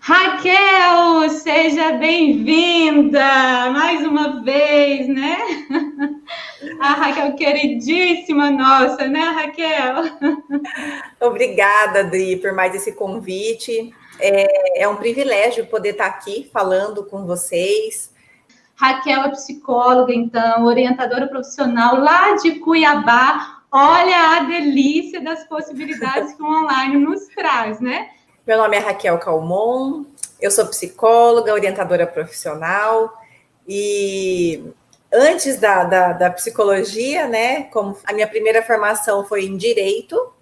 Raquel, seja bem-vinda mais uma vez, né? A Raquel queridíssima nossa, né, Raquel? Obrigada, Adri, por mais esse convite. É um privilégio poder estar aqui falando com vocês. Raquel é psicóloga, então, orientadora profissional lá de Cuiabá. Olha a delícia das possibilidades que o online nos traz, né? Meu nome é Raquel Calmon, eu sou psicóloga, orientadora profissional e antes da psicologia, né, como a minha primeira formação foi em Direito,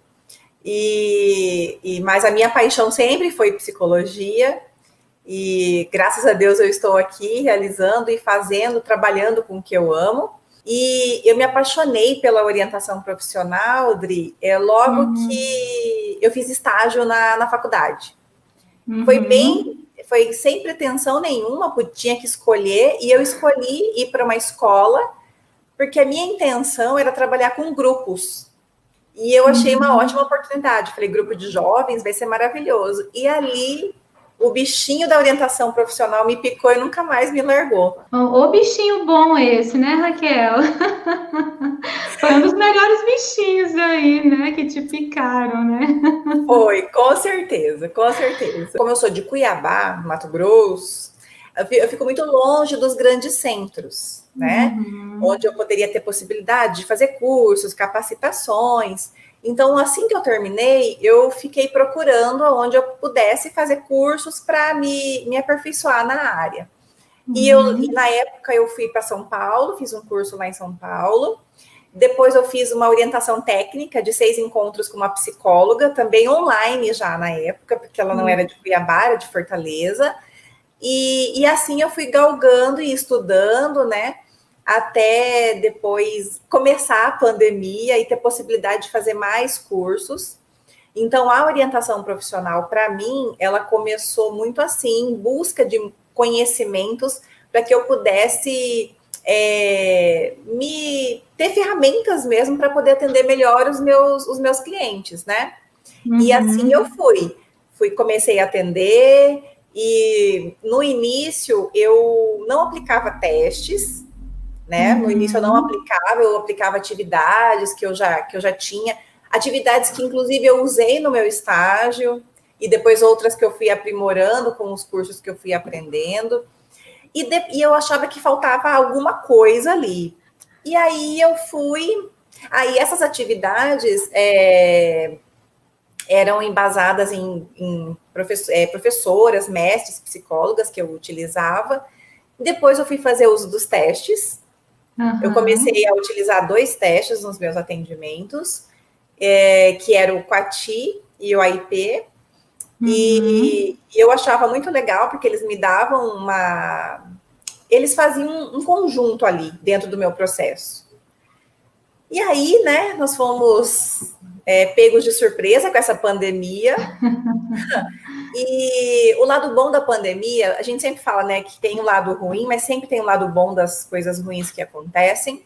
mas a minha paixão sempre foi psicologia. E graças a Deus eu estou aqui realizando e fazendo, trabalhando com o que eu amo. E eu me apaixonei pela orientação profissional, Dri, logo que eu fiz estágio na faculdade. Foi sem pretensão nenhuma, tinha que escolher, e eu escolhi ir para uma escola, porque a minha intenção era trabalhar com grupos. E eu achei uma ótima oportunidade. Falei, grupo de jovens vai ser maravilhoso. E ali o bichinho da orientação profissional me picou e nunca mais me largou. O bichinho bom esse, né, Raquel? Foi um dos melhores bichinhos aí, né, que te picaram, né? Foi, com certeza, com certeza. Como eu sou de Cuiabá, Mato Grosso, eu fico muito longe dos grandes centros, né? Onde eu poderia ter possibilidade de fazer cursos, capacitações. Então, assim que eu terminei, eu fiquei procurando onde eu pudesse fazer cursos para me aperfeiçoar na área. E na época eu fui para São Paulo, fiz um curso lá em São Paulo. Depois eu fiz uma orientação técnica de 6 encontros com uma psicóloga, também online já na época, porque ela não era de Cuiabá, era de Fortaleza. E assim eu fui galgando e estudando, né? Até depois começar a pandemia e ter possibilidade de fazer mais cursos. Então, a orientação profissional, para mim, ela começou muito assim, em busca de conhecimentos para que eu pudesse me ter ferramentas mesmo para poder atender melhor os meus clientes, né? E assim eu comecei a atender, e no início eu não aplicava testes, né? No início eu aplicava atividades que eu já tinha, atividades que inclusive eu usei no meu estágio, e depois outras que eu fui aprimorando com os cursos que eu fui aprendendo. E eu achava que faltava alguma coisa ali. E aí eu fui. Aí essas atividades eram embasadas em professoras, mestres, psicólogas que eu utilizava. Depois eu fui fazer uso dos testes. Eu comecei a utilizar 2 testes nos meus atendimentos, que era o QATI e o AIP. E eu achava muito legal, porque eles me davam eles faziam um conjunto ali dentro do meu processo. E aí, né, nós fomos pegos de surpresa com essa pandemia. E o lado bom da pandemia, a gente sempre fala, né, que tem um lado ruim, mas sempre tem um lado bom das coisas ruins que acontecem.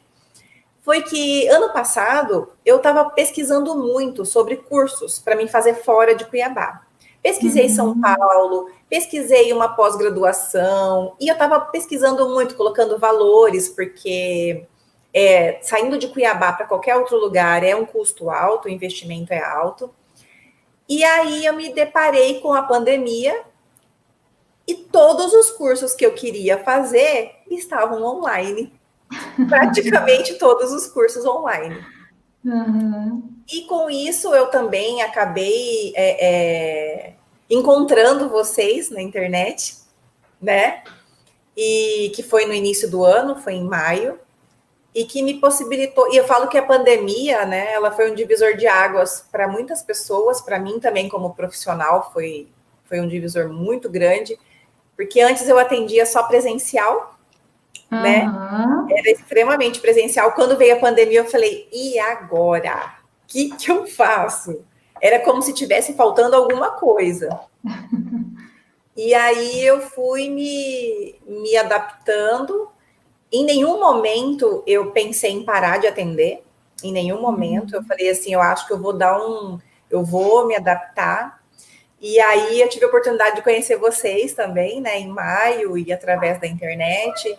Foi que ano passado eu estava pesquisando muito sobre cursos para me fazer fora de Cuiabá. Pesquisei São Paulo, pesquisei uma pós-graduação, e eu estava pesquisando muito, colocando valores, porque saindo de Cuiabá para qualquer outro lugar é um custo alto, o investimento é alto. E aí eu me deparei com a pandemia e todos os cursos que eu queria fazer estavam online. Praticamente todos os cursos online. E com isso eu também acabei encontrando vocês na internet, né? E que foi no início do ano, foi em maio, e que me possibilitou. E eu falo que a pandemia, né? Ela foi um divisor de águas para muitas pessoas, para mim também como profissional foi um divisor muito grande, porque antes eu atendia só presencial, né? Era extremamente presencial. Quando veio a pandemia, eu falei, e agora? O que eu faço? Era como se tivesse faltando alguma coisa. E aí eu fui me adaptando. Em nenhum momento eu pensei em parar de atender. Em nenhum momento. Eu falei assim, eu acho que eu vou me adaptar. E aí eu tive a oportunidade de conhecer vocês também, né, em maio e através da internet.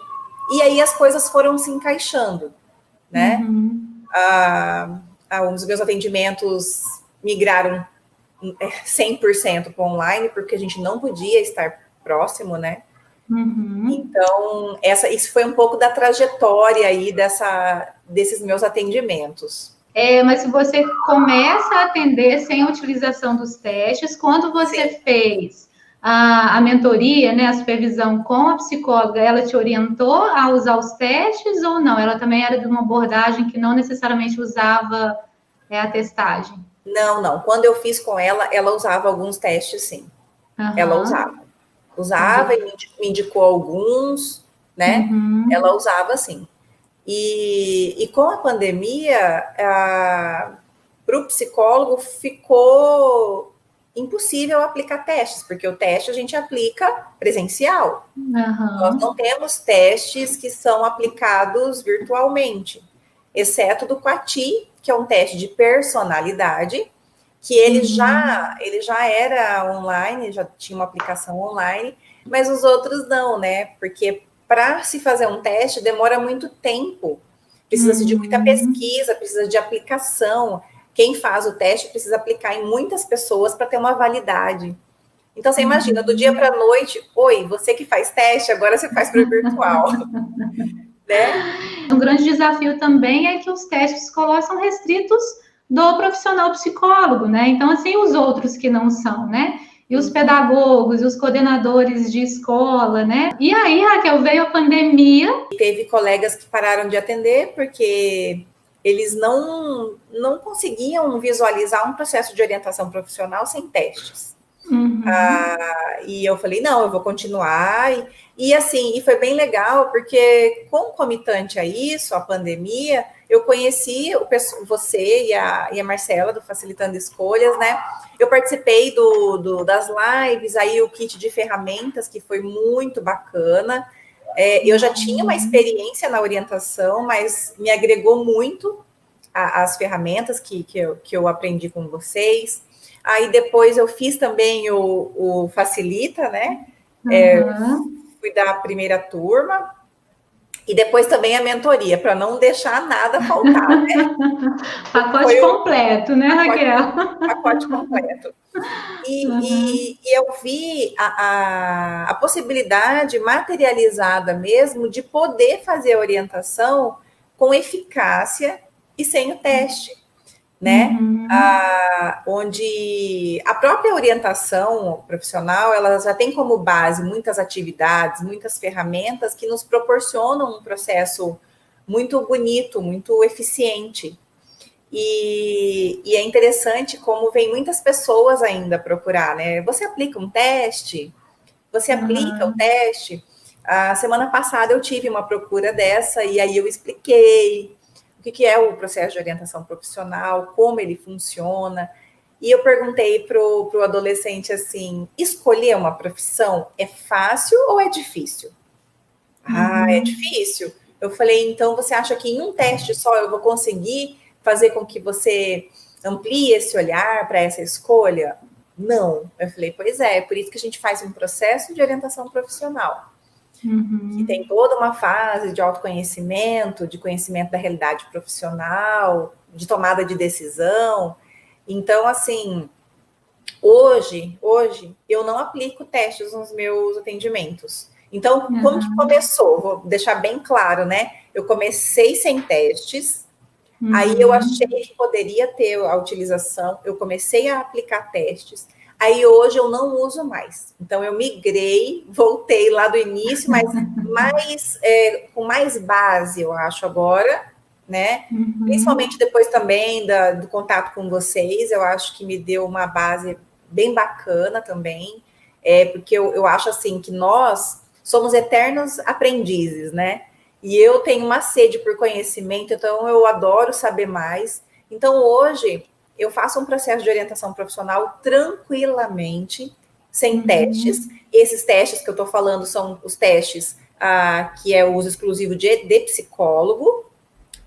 E aí as coisas foram se encaixando, né? Um dos meus atendimentos migraram 100% para online, porque a gente não podia estar próximo, né? Então, isso foi um pouco da trajetória aí desses meus atendimentos. Mas se você começa a atender sem a utilização dos testes, quando você fez a mentoria, né, a supervisão com a psicóloga, ela te orientou a usar os testes ou não? Ela também era de uma abordagem que não necessariamente usava a testagem? Não. Quando eu fiz com ela, ela usava alguns testes, sim. Ela usava e me indicou alguns, né? Ela usava, sim. E com a pandemia, para o psicólogo ficou impossível aplicar testes, porque o teste a gente aplica presencial. Nós não temos testes que são aplicados virtualmente, exceto do QATI, que é um teste de personalidade, que ele já era online, já tinha uma aplicação online, mas os outros não, né? Porque para se fazer um teste demora muito tempo, precisa-se de muita pesquisa, precisa de aplicação. Quem faz o teste precisa aplicar em muitas pessoas para ter uma validade. Então, você imagina, do dia para a noite, você que faz teste, agora você faz para o virtual. Né? Um grande desafio também é que os testes psicológicos são restritos do profissional psicólogo, né? Então, assim, os outros que não são, né? E os pedagogos, e os coordenadores de escola, né? E aí, Raquel, veio a pandemia. Teve colegas que pararam de atender porque eles não conseguiam visualizar um processo de orientação profissional sem testes. E eu falei, não, eu vou continuar. E foi bem legal, porque concomitante a isso, a pandemia, eu conheci você e a Marcela, do Facilitando Escolhas, né? Eu participei das lives, aí o kit de ferramentas, que foi muito bacana. Eu já tinha uma experiência na orientação, mas me agregou muito as ferramentas que eu aprendi com vocês. Aí depois eu fiz também o Facilita, né? Fui da primeira turma. E depois também a mentoria, para não deixar nada faltar, né? Pacote completo, né, Raquel? Pacote completo. E eu vi a possibilidade materializada mesmo de poder fazer a orientação com eficácia e sem o teste, né? Onde a própria orientação profissional, ela já tem como base muitas atividades, muitas ferramentas que nos proporcionam um processo muito bonito, muito eficiente. E é interessante como vem muitas pessoas ainda procurar, né? Você aplica um teste? Você aplica o teste? A semana passada eu tive uma procura dessa e aí eu expliquei o que é o processo de orientação profissional, como ele funciona. E eu perguntei para o adolescente assim, escolher uma profissão é fácil ou é difícil? É difícil. Eu falei, então você acha que em um teste só eu vou conseguir fazer com que você amplie esse olhar para essa escolha? Não. Eu falei, pois é por isso que a gente faz um processo de orientação profissional. Que tem toda uma fase de autoconhecimento, de conhecimento da realidade profissional, de tomada de decisão. Então, assim, hoje eu não aplico testes nos meus atendimentos. Então, como que começou? Vou deixar bem claro, né? Eu comecei sem testes, aí eu achei que poderia ter a utilização, eu comecei a aplicar testes, aí hoje eu não uso mais. Então, eu migrei, voltei lá do início, mas com mais base, eu acho, agora, né? Principalmente depois também do contato com vocês, eu acho que me deu uma base bem bacana também, porque eu acho assim que nós somos eternos aprendizes, né? E eu tenho uma sede por conhecimento, então eu adoro saber mais. Então, hoje, eu faço um processo de orientação profissional tranquilamente, sem testes. Esses testes que eu estou falando são os testes que é o uso exclusivo de psicólogo.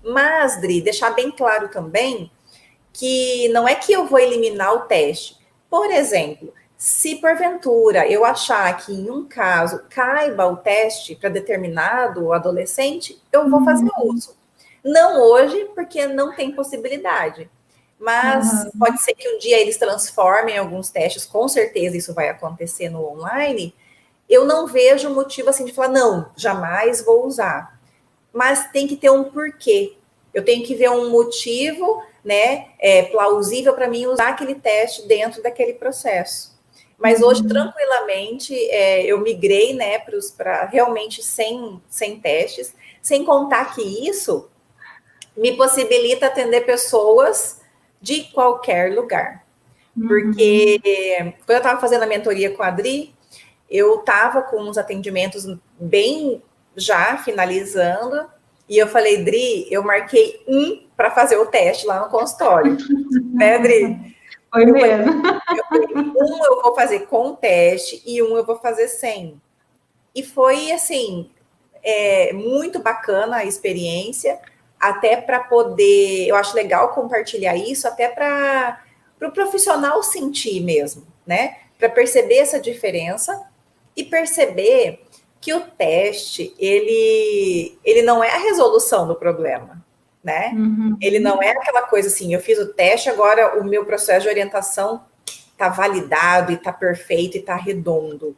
Mas, Dri, deixar bem claro também que não é que eu vou eliminar o teste. Por exemplo, Se porventura eu achar que em um caso caiba o teste para determinado adolescente, eu vou fazer uso. Não hoje, porque não tem possibilidade. Mas pode ser que um dia eles transformem alguns testes, com certeza isso vai acontecer no online. Eu não vejo motivo assim de falar, não, jamais vou usar. Mas tem que ter um porquê. Eu tenho que ver um motivo, né, plausível para mim usar aquele teste dentro daquele processo. Mas hoje, tranquilamente, eu migrei, né, para realmente sem testes, sem contar que isso me possibilita atender pessoas de qualquer lugar. Porque quando eu estava fazendo a mentoria com a Adri, eu estava com uns atendimentos bem já finalizando, e eu falei, Dri, eu marquei para fazer o teste lá no consultório. Né, Dri? Foi mesmo. Eu vou fazer com teste e eu vou fazer sem. E foi, assim, muito bacana a experiência, até para poder... Eu acho legal compartilhar isso, até para o profissional sentir mesmo, né? Para perceber essa diferença e perceber que o teste, ele não é a resolução do problema, né? Ele não é aquela coisa assim, eu fiz o teste, agora o meu processo de orientação está validado e está perfeito e está redondo,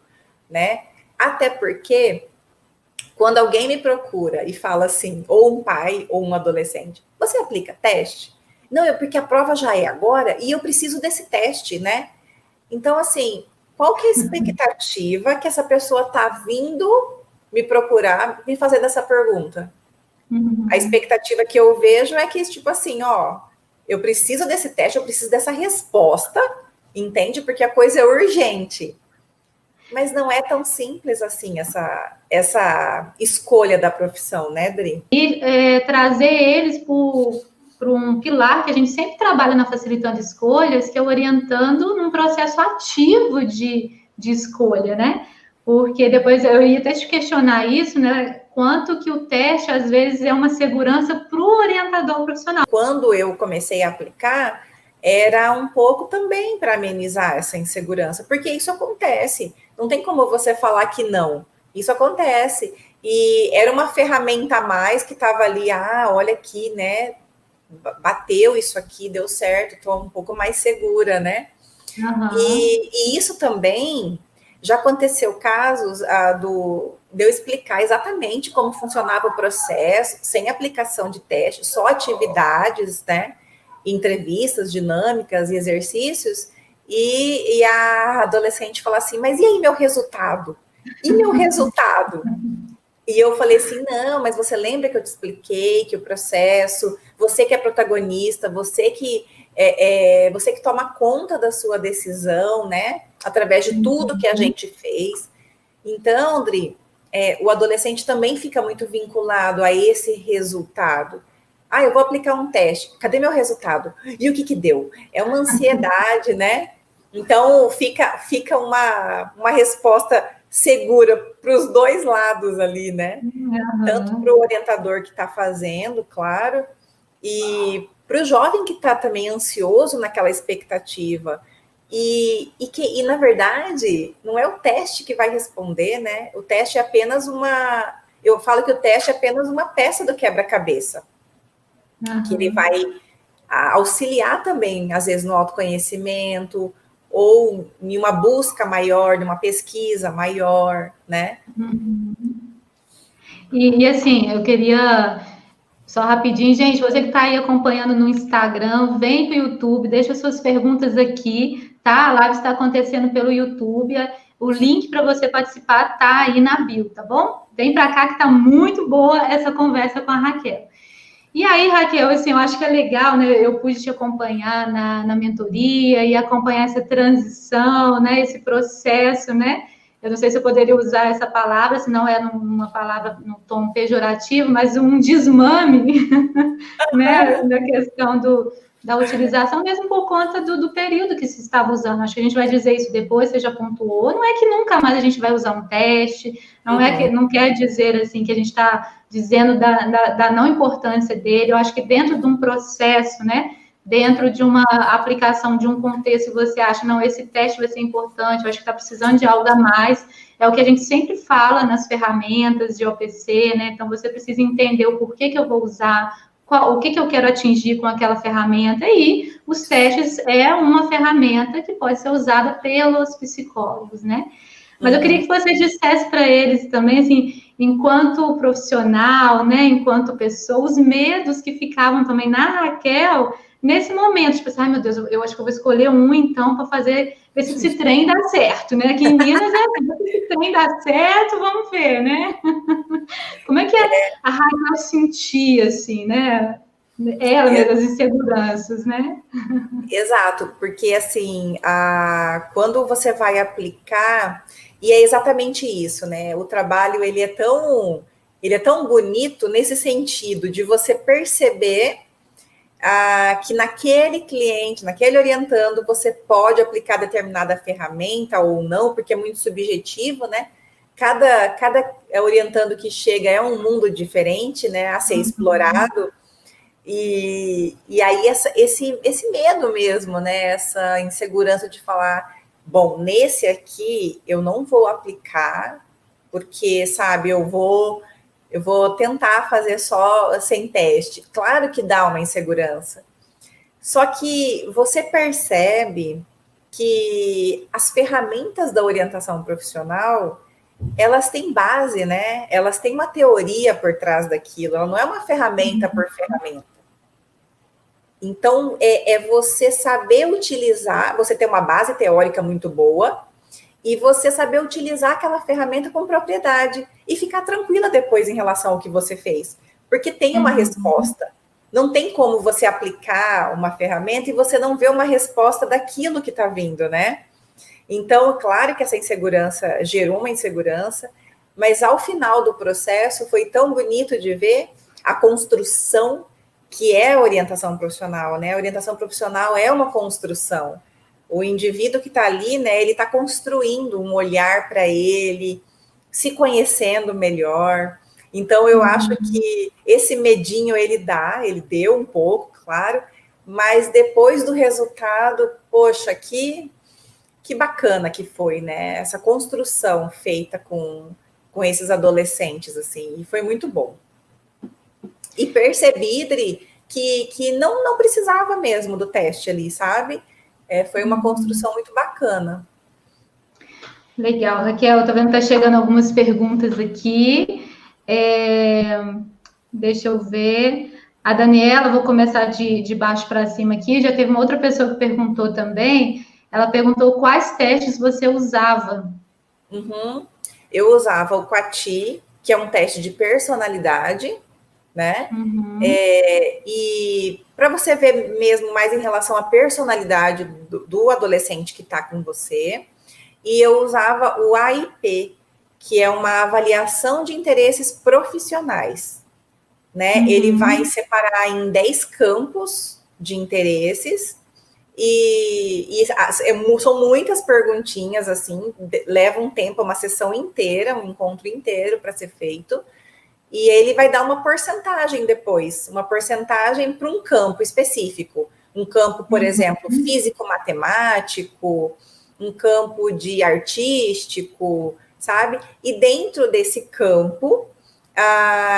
né? Até porque quando alguém me procura e fala assim, ou um pai ou um adolescente, você aplica teste? Não, porque a prova já é agora e eu preciso desse teste, né? Então, assim, qual que é a expectativa que essa pessoa está vindo me procurar, me fazer dessa pergunta? A expectativa que eu vejo é que, tipo assim, ó, eu preciso desse teste, eu preciso dessa resposta, entende? Porque a coisa é urgente. Mas não é tão simples assim, essa escolha da profissão, né, Dri? E trazer eles para um pilar que a gente sempre trabalha na Facilitando Escolhas, que é orientando num processo ativo de escolha, né? Porque depois eu ia até te questionar isso, né? Quanto que o teste, às vezes, é uma segurança para o orientador profissional. Quando eu comecei a aplicar, era um pouco também para amenizar essa insegurança, porque isso acontece. Não tem como você falar que não. Isso acontece. E era uma ferramenta a mais que estava ali, olha aqui, né? Bateu isso aqui, deu certo, estou um pouco mais segura, né? E isso também já aconteceu casos de eu explicar exatamente como funcionava o processo, sem aplicação de teste, só atividades, né? Entrevistas, dinâmicas e exercícios, e a adolescente fala assim, mas e aí meu resultado? E meu resultado? E eu falei assim, não, mas você lembra que eu te expliquei que o processo, você que é protagonista, você que toma conta da sua decisão, né? Através de tudo que a gente fez. Então, Dri, o adolescente também fica muito vinculado a esse resultado. Eu vou aplicar um teste, cadê meu resultado? E o que deu? É uma ansiedade, né? Então, fica uma resposta segura para os dois lados ali, né? Tanto para o orientador que está fazendo, claro, e para o jovem que está também ansioso naquela expectativa. E na verdade, não é o teste que vai responder, né? O teste é apenas eu falo que o teste é apenas uma peça do quebra-cabeça. Que ele vai auxiliar também, às vezes, no autoconhecimento, ou em uma busca maior, numa pesquisa maior, né? E assim, eu queria só rapidinho, gente, você que está aí acompanhando no Instagram, vem para o YouTube, deixa suas perguntas aqui, tá? A live está acontecendo pelo YouTube, o link para você participar tá aí na bio, tá bom? Vem para cá que tá muito boa essa conversa com a Raquel. E aí, Raquel, assim, eu acho que é legal, né? Eu pude te acompanhar na mentoria e acompanhar essa transição, né? Esse processo, né? Eu não sei se eu poderia usar essa palavra, se não é uma palavra no tom pejorativo, mas um desmame, né? Na questão da utilização, mesmo por conta do período que se estava usando. Acho que a gente vai dizer isso depois, você já pontuou. Não é que nunca mais a gente vai usar um teste, não quer dizer assim que a gente está dizendo da não importância dele. Eu acho que dentro de um processo, né, dentro de uma aplicação de um contexto, você acha, não, esse teste vai ser importante, eu acho que está precisando de algo a mais, é o que a gente sempre fala nas ferramentas de OPC, né? Então, você precisa entender o porquê que eu vou usar, o que eu quero atingir com aquela ferramenta, e os testes é uma ferramenta que pode ser usada pelos psicólogos, né? Mas eu queria que você dissesse para eles também, assim, enquanto profissional, né, enquanto pessoa, os medos que ficavam também na Raquel, nesse momento, tipo assim, ai meu Deus, eu acho que eu vou escolher um, então, para fazer, ver se esse trem dá certo, né? Aqui em Minas é assim, se esse trem dá certo, vamos ver, né? Como é que a Raquel sentia, assim, né? Ela mesma, as inseguranças, né? Exato, porque assim, quando você vai aplicar, e é exatamente isso, né? O trabalho ele é tão bonito nesse sentido de você perceber que naquele cliente, naquele orientando, você pode aplicar determinada ferramenta ou não, porque é muito subjetivo, né? Cada orientando que chega é um mundo diferente, né? A ser explorado. E aí esse medo mesmo, né? Essa insegurança de falar, bom, nesse aqui eu não vou aplicar, porque, sabe, eu vou tentar fazer só sem teste. Claro que dá uma insegurança. Só que você percebe que as ferramentas da orientação profissional, elas têm base, né? Elas têm uma teoria por trás daquilo. Ela não é uma ferramenta por ferramenta. Então, é você saber utilizar, você ter uma base teórica muito boa e você saber utilizar aquela ferramenta com propriedade e ficar tranquila depois em relação ao que você fez. Porque tem uma resposta. Não tem como você aplicar uma ferramenta e você não ver uma resposta daquilo que está vindo, né? Então, claro que essa insegurança gerou uma insegurança, mas ao final do processo foi tão bonito de ver a construção que é a orientação profissional, né? A orientação profissional é uma construção. O indivíduo que está ali, né, ele está construindo um olhar para ele, se conhecendo melhor. Então, eu acho que esse medinho ele deu um pouco, claro, mas depois do resultado, poxa, que bacana que foi, né? Essa construção feita com esses adolescentes, assim, e foi muito bom. E percebi, Dri, que não precisava mesmo do teste ali, sabe? Foi uma construção muito bacana. Legal, Raquel, tá vendo que tá chegando algumas perguntas aqui. Deixa eu ver. A Daniela, vou começar de baixo para cima aqui. Já teve uma outra pessoa que perguntou também. Ela perguntou quais testes você usava. Eu usava o Quati, que é um teste de personalidade, né? E para você ver mesmo mais em relação à personalidade do adolescente que está com você. E eu usava o AIP, que é uma avaliação de interesses profissionais, né? Ele vai separar em 10 campos de interesses e são muitas perguntinhas, assim, leva um tempo, uma sessão inteira, um encontro inteiro para ser feito. E ele vai dar uma porcentagem depois, uma porcentagem para um campo específico. Um campo, por exemplo, físico-matemático, um campo de artístico, sabe? E dentro desse campo,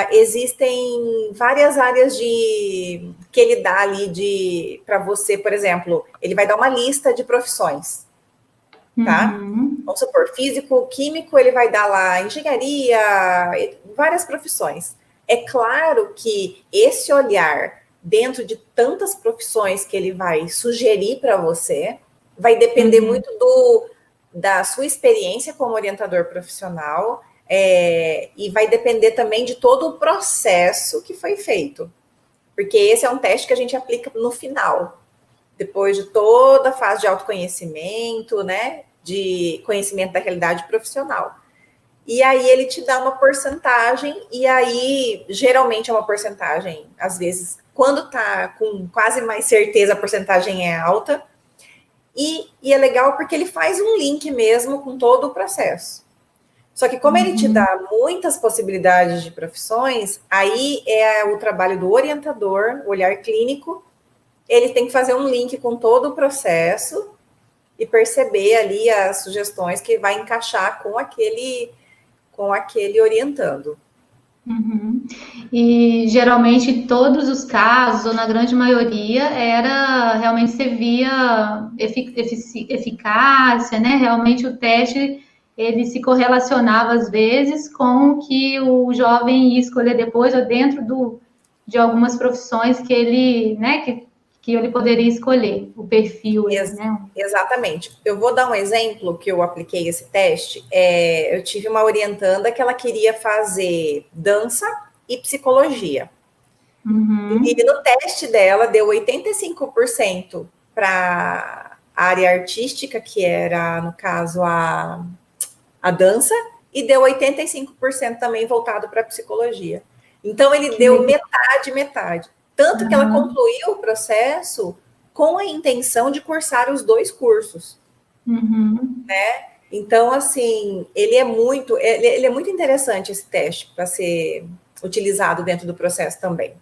existem várias áreas que ele dá ali para você, por exemplo, ele vai dar uma lista de profissões, tá? Vamos supor, físico, químico, ele vai dar lá engenharia, várias profissões. É claro que esse olhar dentro de tantas profissões que ele vai sugerir para você vai depender muito da sua experiência como orientador profissional e vai depender também de todo o processo que foi feito. Porque esse é um teste que a gente aplica no final, depois de toda a fase de autoconhecimento, né? De conhecimento da realidade profissional. E aí ele te dá uma porcentagem, e aí geralmente é uma porcentagem, às vezes, quando tá com quase mais certeza, a porcentagem é alta, e é legal porque ele faz um link mesmo com todo o processo. Só que como ele te dá muitas possibilidades de profissões, aí é o trabalho do orientador, o olhar clínico, ele tem que fazer um link com todo o processo e perceber ali as sugestões que vai encaixar com aquele orientando. Uhum. E geralmente todos os casos, ou na grande maioria, era realmente você via eficácia, né? Realmente o teste ele se correlacionava às vezes com o que o jovem ia escolher depois, ou dentro de algumas profissões que ele, né, que ele poderia escolher, o perfil, né? Exatamente. Eu vou dar um exemplo que eu apliquei esse teste. Eu tive uma orientanda que ela queria fazer dança e psicologia. Uhum. E no teste dela deu 85% para a área artística, que era, no caso, a dança, e deu 85% também voltado para a psicologia. Então, ele deu metade. Tanto que ela concluiu o processo com a intenção de cursar os 2 cursos. Né? Então, assim, ele é muito interessante esse teste para ser utilizado dentro do processo também.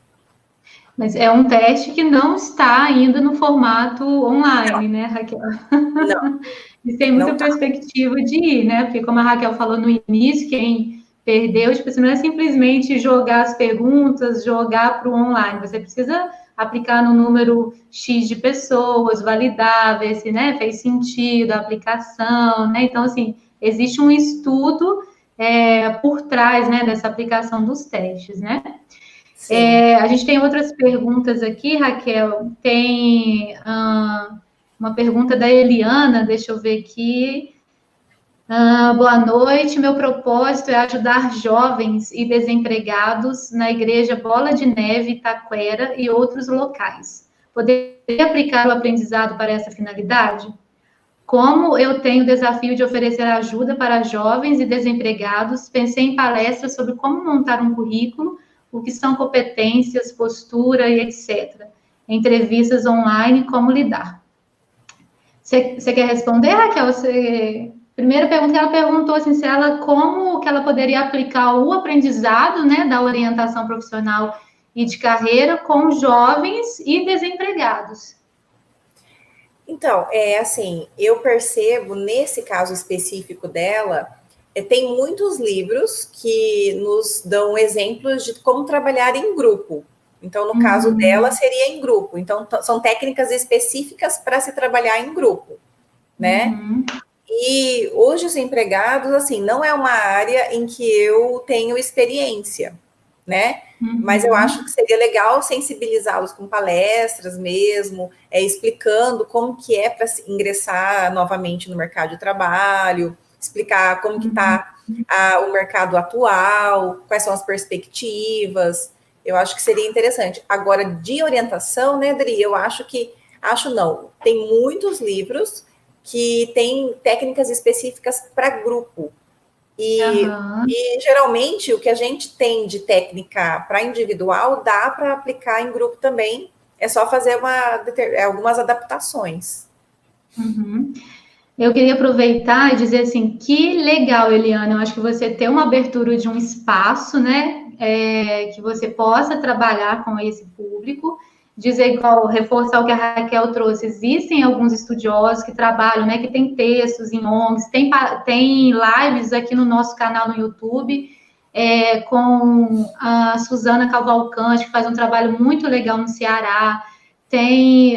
Mas é um teste que não está ainda no formato online, né, Raquel? Não. E tem muita perspectiva de ir, né? Porque, como a Raquel falou no início, quem perdeu, tipo, não é simplesmente jogar as perguntas, jogar para o online. Você precisa aplicar no número X de pessoas, validar, ver se, né, fez sentido a aplicação, né? Então, assim, existe um estudo por trás, né, dessa aplicação dos testes, né? A gente tem outras perguntas aqui, Raquel. Tem uma pergunta da Eliana, deixa eu ver aqui. Boa noite, meu propósito é ajudar jovens e desempregados na Igreja Bola de Neve, Itaquera e outros locais. Poderia aplicar o aprendizado para essa finalidade? Como eu tenho o desafio de oferecer ajuda para jovens e desempregados, pensei em palestras sobre como montar um currículo, o que são competências, postura e etc. Entrevistas online, como lidar. Você quer responder, Raquel? Primeira pergunta que ela perguntou assim, como que ela poderia aplicar o aprendizado, né, da orientação profissional e de carreira com jovens e desempregados. Então, assim, eu percebo, nesse caso específico dela, tem muitos livros que nos dão exemplos de como trabalhar em grupo. Então, no caso dela, seria em grupo. Então, são técnicas específicas para se trabalhar em grupo, né? E hoje os empregados, assim, não é uma área em que eu tenho experiência, né? Mas eu acho que seria legal sensibilizá-los com palestras mesmo, explicando como que é para ingressar novamente no mercado de trabalho, explicar como que está o mercado atual, quais são as perspectivas. Eu acho que seria interessante. Agora, de orientação, né, Adri, tem muitos livros que têm técnicas específicas para grupo. E geralmente o que a gente tem de técnica para individual dá para aplicar em grupo também. É só fazer algumas adaptações. Eu queria aproveitar e dizer assim, que legal, Eliana, eu acho que você ter uma abertura de um espaço, né, que você possa trabalhar com esse público, dizer igual, reforçar o que a Raquel trouxe, existem alguns estudiosos que trabalham, né, que tem textos em ONGs, tem lives aqui no nosso canal no YouTube, com a Suzana Cavalcante, que faz um trabalho muito legal no Ceará.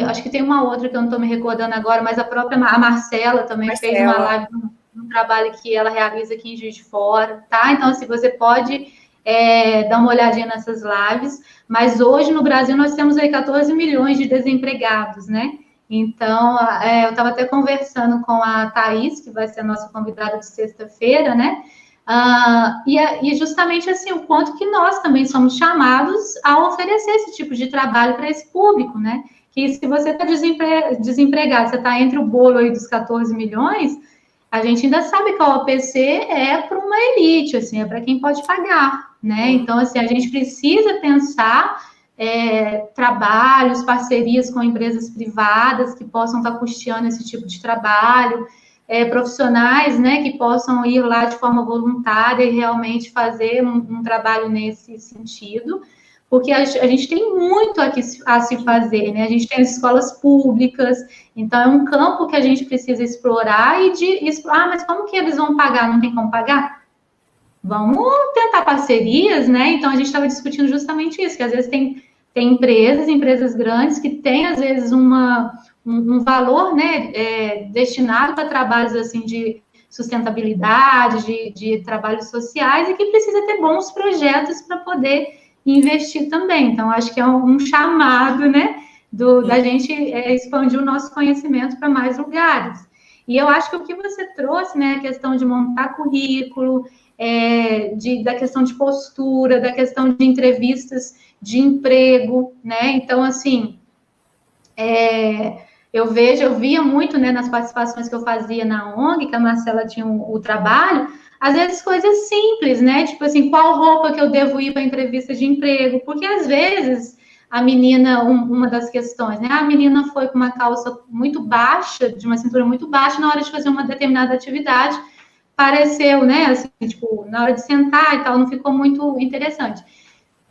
Acho que tem uma outra que eu não estou me recordando agora, mas a Marcela também fez uma live um trabalho que ela realiza aqui em Juiz de Fora, tá? Então, assim, você pode dar uma olhadinha nessas lives, mas hoje no Brasil nós temos aí 14 milhões de desempregados, né? Então, eu estava até conversando com a Thaís, que vai ser a nossa convidada de sexta-feira, né? E justamente assim, o quanto que nós também somos chamados a oferecer esse tipo de trabalho para esse público, né? Que se você está desempregado, você está entre o bolo aí dos 14 milhões, a gente ainda sabe que a OPC é para uma elite, assim, é para quem pode pagar, né? Então, assim, a gente precisa pensar trabalhos, parcerias com empresas privadas que possam estar custeando esse tipo de trabalho, profissionais, né, que possam ir lá de forma voluntária e realmente fazer um trabalho nesse sentido, porque a gente tem muito aqui a se fazer, né? A gente tem as escolas públicas, então é um campo que a gente precisa explorar mas como que eles vão pagar? Não tem como pagar? Vamos tentar parcerias, né? Então a gente estava discutindo justamente isso, que às vezes tem empresas grandes que têm, às vezes, um valor, né, destinado para trabalhos assim de sustentabilidade, de trabalhos sociais, e que precisa ter bons projetos para poder investir também. Então, acho que é um chamado, né, da gente expandir o nosso conhecimento para mais lugares. E eu acho que o que você trouxe, né, a questão de montar currículo, da questão de postura, da questão de entrevistas de emprego, né? Então, assim, eu via muito, né, nas participações que eu fazia na ONG, que a Marcela tinha o trabalho, às vezes coisas simples, né? Tipo assim, qual roupa que eu devo ir para a entrevista de emprego? Porque às vezes a menina, uma das questões, né? A menina foi com uma calça muito baixa, de uma cintura muito baixa, na hora de fazer uma determinada atividade, pareceu, né? Assim, tipo, na hora de sentar e tal, não ficou muito interessante.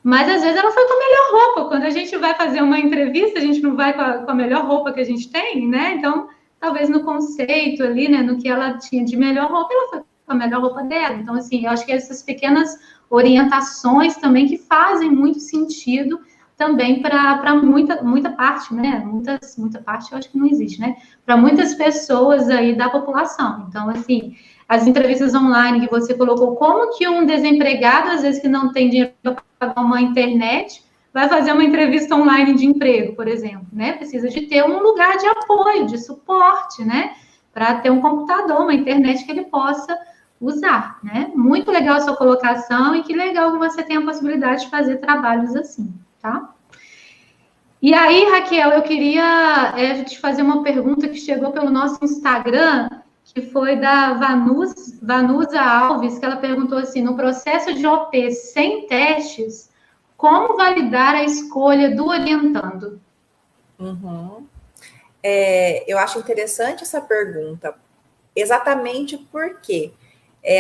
Mas às vezes ela foi com a melhor roupa. Quando a gente vai fazer uma entrevista, a gente não vai com a melhor roupa que a gente tem, né? Então, talvez no conceito ali, né, no que ela tinha de melhor roupa, ela foi com a melhor roupa dela. Então, assim, eu acho que essas pequenas orientações também que fazem muito sentido também para muita parte, né? Muita parte eu acho que não existe, né? Para muitas pessoas aí da população. Então, assim, as entrevistas online que você colocou, como que um desempregado, às vezes que não tem dinheiro para pagar uma internet, vai fazer uma entrevista online de emprego, por exemplo, né? Precisa de ter um lugar de apoio, de suporte, né? Para ter um computador, uma internet que ele possa usar, né? Muito legal a sua colocação e que legal que você tem a possibilidade de fazer trabalhos assim, tá? E aí, Raquel, eu queria te fazer uma pergunta que chegou pelo nosso Instagram, que foi da Vanusa Alves, que ela perguntou assim, no processo de OP sem testes, como validar a escolha do orientando? Eu acho interessante essa pergunta, exatamente porque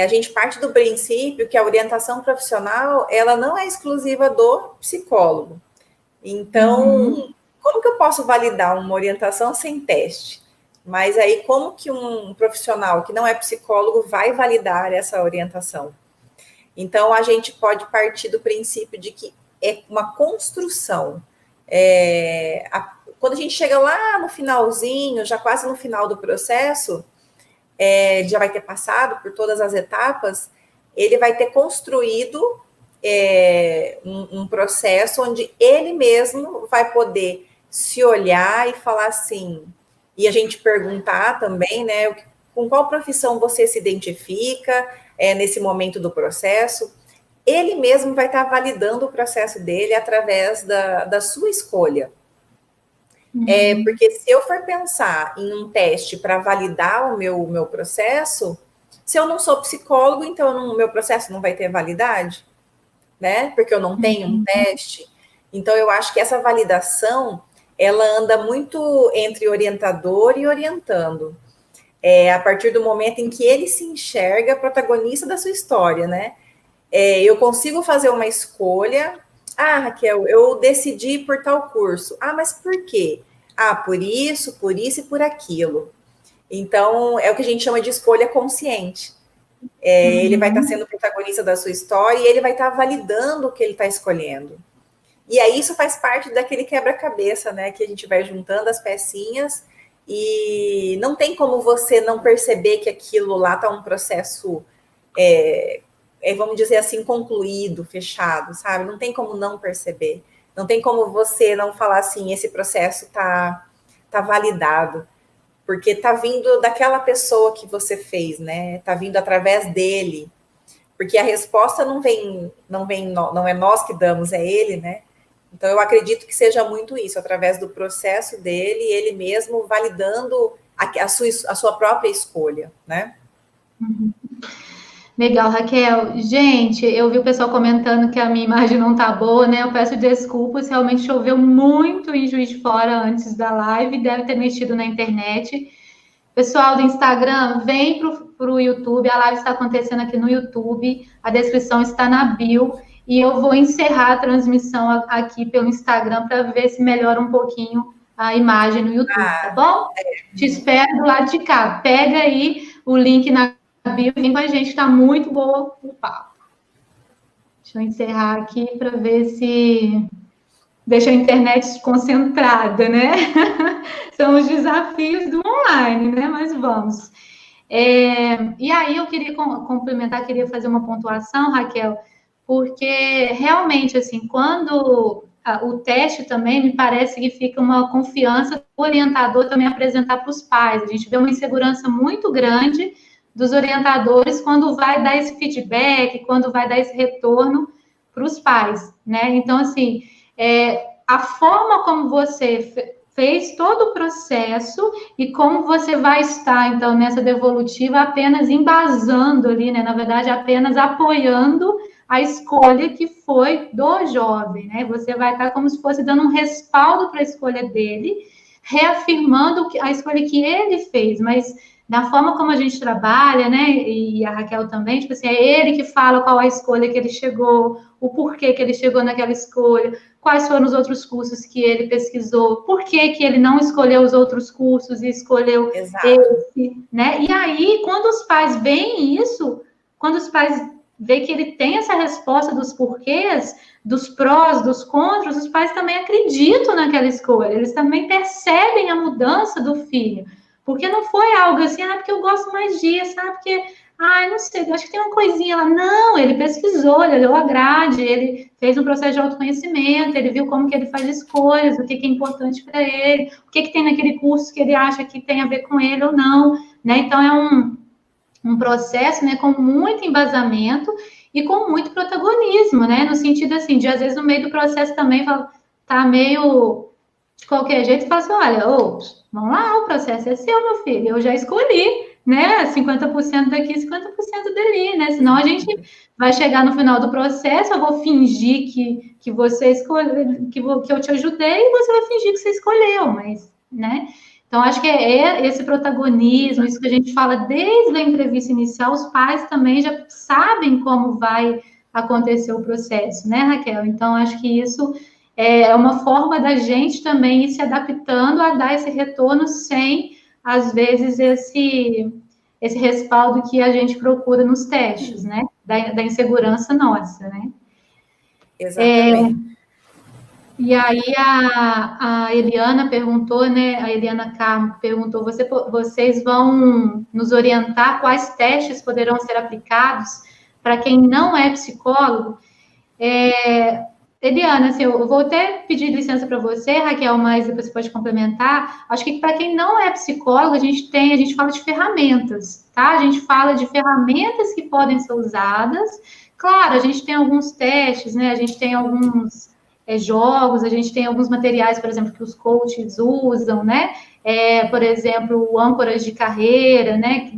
a gente parte do princípio que a orientação profissional, ela não é exclusiva do psicólogo. Então, como que eu posso validar uma orientação sem teste? Mas aí, como que um profissional que não é psicólogo vai validar essa orientação? Então, a gente pode partir do princípio de que é uma construção. Quando a gente chega lá no finalzinho, já quase no final do processo, já vai ter passado por todas as etapas, ele vai ter construído um processo onde ele mesmo vai poder se olhar e falar assim, e a gente perguntar também, né, com qual profissão você se identifica nesse momento do processo. Ele mesmo vai estar validando o processo dele através da sua escolha. Porque se eu for pensar em um teste para validar o meu processo, se eu não sou psicólogo, então o meu processo não vai ter validade, né? Porque eu não tenho um teste. Então, eu acho que essa validação, ela anda muito entre orientador e orientando. A partir do momento em que ele se enxerga protagonista da sua história, né? Eu consigo fazer uma escolha. Ah, Raquel, eu decidi por tal curso. Ah, mas por quê? Ah, por isso e por aquilo. Então, é o que a gente chama de escolha consciente. Ele vai estar sendo protagonista da sua história e ele vai estar validando o que ele está escolhendo. E aí isso faz parte daquele quebra-cabeça, né? Que a gente vai juntando as pecinhas e não tem como você não perceber que aquilo lá está um processo, vamos dizer assim, concluído, fechado, sabe? Não tem como não perceber. Não tem como você não falar assim, esse processo está validado. Porque está vindo daquela pessoa que você fez, né? Está vindo através dele. Porque a resposta não é nós que damos, é ele, né? Então, eu acredito que seja muito isso, através do processo dele, ele mesmo validando a sua própria escolha, né? Legal, Raquel. Gente, eu vi o pessoal comentando que a minha imagem não tá boa, né? Eu peço desculpas, realmente choveu muito em Juiz de Fora antes da live, deve ter mexido na internet. Pessoal do Instagram, vem para o YouTube, a live está acontecendo aqui no YouTube, a descrição está na bio. e eu vou encerrar a transmissão aqui pelo Instagram para ver se melhora um pouquinho a imagem no YouTube, tá bom? Te espero do lado de cá. Pega aí o link na bio e vem com a gente, está muito boa o papo. Deixa eu encerrar aqui para ver se deixa a internet concentrada, né? São os desafios do online, né? Mas vamos. E aí eu queria complementar, queria fazer uma pontuação, Raquel, porque realmente, assim, quando o teste também me parece que fica uma confiança do orientador também apresentar para os pais. A gente vê uma insegurança muito grande dos orientadores quando vai dar esse feedback, quando vai dar esse retorno para os pais, né? Então, assim, a forma como você fez todo o processo e como você vai estar, então, nessa devolutiva apenas embasando ali, né? Na verdade, apenas apoiando a escolha que foi do jovem, né? Você vai estar como se fosse dando um respaldo para a escolha dele, reafirmando a escolha que ele fez, mas da forma como a gente trabalha, né? E a Raquel também, tipo assim, é ele que fala qual a escolha que ele chegou, o porquê que ele chegou naquela escolha, quais foram os outros cursos que ele pesquisou, por que ele não escolheu os outros cursos e escolheu esse, né? E aí, quando os pais veem isso, quando os pais veem que ele tem essa resposta dos porquês, dos prós, dos contras, os pais também acreditam naquela escolha, eles também percebem a mudança do filho, porque não foi algo assim, porque eu gosto mais disso, porque não sei, acho que tem uma coisinha lá. Não, ele pesquisou, ele olhou a grade, ele fez um processo de autoconhecimento, ele viu como que ele faz escolhas, o que é importante para ele, o que tem naquele curso que ele acha que tem a ver com ele ou não, né? Então, é um processo, né, com muito embasamento e com muito protagonismo, né? No sentido, assim, de, às vezes, no meio do processo também, tá meio de qualquer jeito, fala assim, olha, vamos lá, o processo é seu, meu filho, eu já escolhi, né, 50% daqui, 50% dali, né, senão a gente vai chegar no final do processo, eu vou fingir que você escolheu, que eu te ajudei, e você vai fingir que você escolheu, mas, né, então acho que é esse protagonismo, isso que a gente fala desde a entrevista inicial, os pais também já sabem como vai acontecer o processo, né, Raquel? Então acho que isso é uma forma da gente também ir se adaptando a dar esse retorno sem, às vezes, esse respaldo que a gente procura nos testes, né? Da insegurança nossa, né? Exatamente. E aí a Eliana perguntou, né? A Eliana Carmo perguntou: vocês vão nos orientar quais testes poderão ser aplicados para quem não é psicólogo? Eliana, assim, eu vou até pedir licença para você, Raquel, mas depois você pode complementar. Acho que para quem não é psicólogo, a gente fala de ferramentas, tá? A gente fala de ferramentas que podem ser usadas. Claro, a gente tem alguns testes, né? A gente tem alguns jogos, a gente tem alguns materiais, por exemplo, que os coaches usam, né? Por exemplo, o âncoras de carreira, né?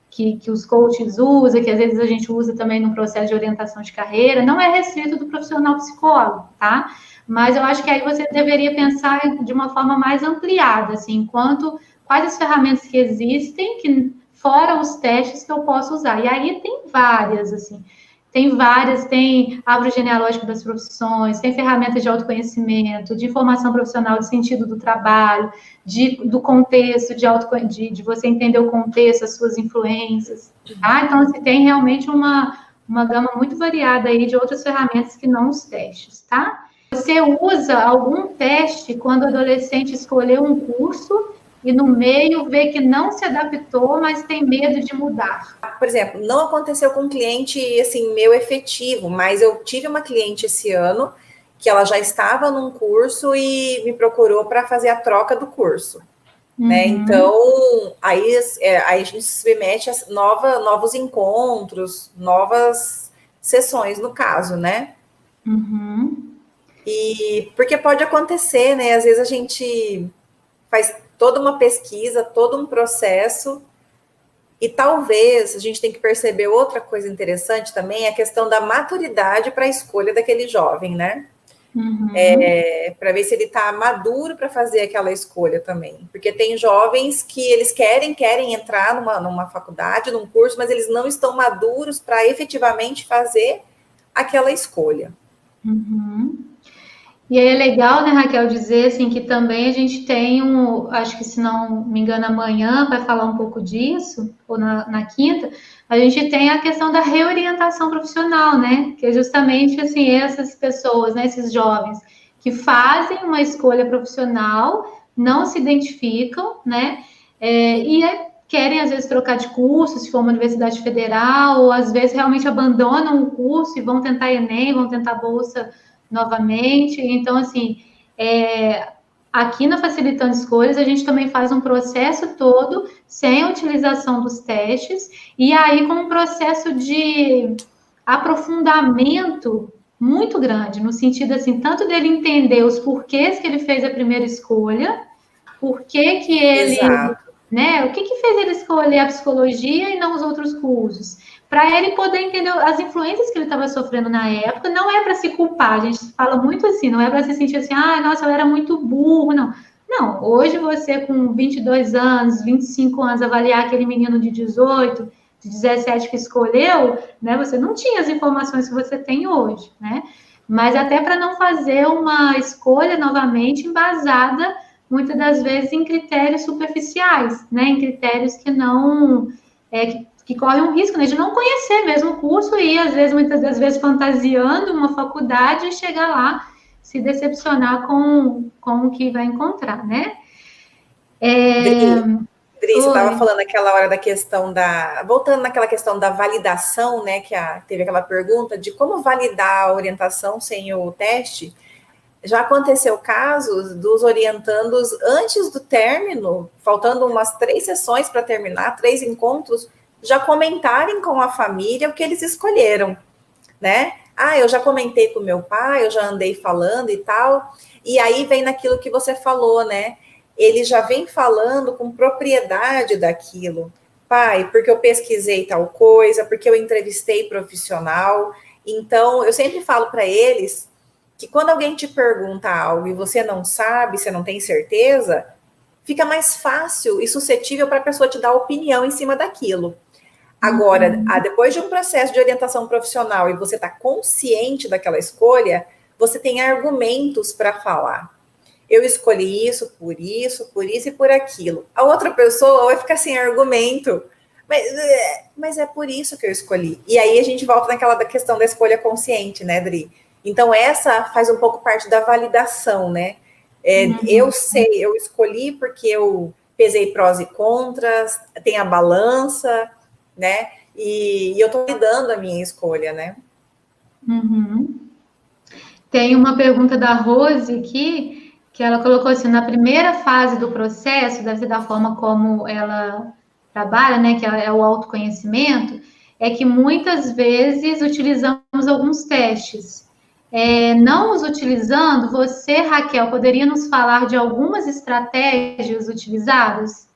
Que os coaches usam, que às vezes a gente usa também no processo de orientação de carreira, não é restrito do profissional psicólogo, tá? Mas eu acho que aí você deveria pensar de uma forma mais ampliada, assim, quais as ferramentas que existem, fora os testes que eu posso usar. E aí tem várias, assim, tem árvore genealógica das profissões, tem ferramentas de autoconhecimento, de formação profissional, de sentido do trabalho, do contexto, de você entender o contexto, as suas influências, tá? Então, você tem realmente uma gama muito variada aí de outras ferramentas que não os testes, tá? Você usa algum teste quando o adolescente escolheu um curso e no meio vê que não se adaptou, mas tem medo de mudar? Por exemplo, não aconteceu com um cliente, assim, meu efetivo, mas eu tive uma cliente esse ano que ela já estava num curso e me procurou para fazer a troca do curso, né? Então, aí a gente se submete a novos encontros, novas sessões, no caso, né? E porque pode acontecer, né? Às vezes a gente faz toda uma pesquisa, todo um processo, e talvez a gente tem que perceber outra coisa interessante também, é a questão da maturidade para a escolha daquele jovem, né? Para ver se ele está maduro para fazer aquela escolha também. Porque tem jovens que eles querem entrar numa faculdade, num curso, mas eles não estão maduros para efetivamente fazer aquela escolha. Uhum. E aí é legal, né, Raquel, dizer assim que também a gente tem acho que se não me engano amanhã vai falar um pouco disso, ou na quinta, a gente tem a questão da reorientação profissional, né, que é justamente assim, essas pessoas, né, esses jovens que fazem uma escolha profissional, não se identificam, né, querem às vezes trocar de curso, se for uma universidade federal, ou às vezes realmente abandonam o curso e vão tentar Enem, vão tentar bolsa novamente. Então, assim, aqui na Facilitando Escolhas, a gente também faz um processo todo sem a utilização dos testes, e aí com um processo de aprofundamento muito grande, no sentido, assim, tanto dele entender os porquês que ele fez a primeira escolha, por que que ele, Exato. né, o que que fez ele escolher a psicologia e não os outros cursos? Para ele poder entender as influências que ele estava sofrendo na época, não é para se culpar, a gente fala muito assim, não é para se sentir assim, ah, nossa, eu era muito burro, não. Não, hoje você com 22 anos, 25 anos, avaliar aquele menino de 18, de 17 que escolheu, né, você não tinha as informações que você tem hoje, né? Mas até para não fazer uma escolha novamente embasada, muitas das vezes, em critérios superficiais, né, em critérios que não... que corre um risco, né, de não conhecer mesmo o curso e, às vezes, muitas das vezes, fantasiando uma faculdade e chegar lá, se decepcionar com o que vai encontrar, né? Dri, você estava falando naquela hora da questão voltando naquela questão da validação, né, que teve aquela pergunta de como validar a orientação sem o teste. Já aconteceu casos dos orientandos antes do término, faltando umas 3 sessões para terminar, 3 encontros, já comentarem com a família o que eles escolheram, né? Ah, eu já comentei com meu pai, eu já andei falando e tal. E aí vem naquilo que você falou, né? Ele já vem falando com propriedade daquilo. Pai, porque eu pesquisei tal coisa, porque eu entrevistei profissional. Então, eu sempre falo para eles que quando alguém te pergunta algo e você não sabe, você não tem certeza, fica mais fácil e suscetível para a pessoa te dar opinião em cima daquilo. Agora, depois de um processo de orientação profissional e você está consciente daquela escolha, você tem argumentos para falar. Eu escolhi isso e por aquilo. A outra pessoa vai ficar sem argumento. Mas é por isso que eu escolhi. E aí a gente volta naquela da questão da escolha consciente, né, Dri? Então, essa faz um pouco parte da validação, né? Eu sei, eu escolhi porque eu pesei prós e contras, tem a balança, né? E eu estou validando a minha escolha, né? Uhum. Tem uma pergunta da Rose aqui, que ela colocou assim, na primeira fase do processo, deve ser da forma como ela trabalha, né, que é o autoconhecimento, é que muitas vezes utilizamos alguns testes. Não os utilizando, você, Raquel, poderia nos falar de algumas estratégias utilizadas?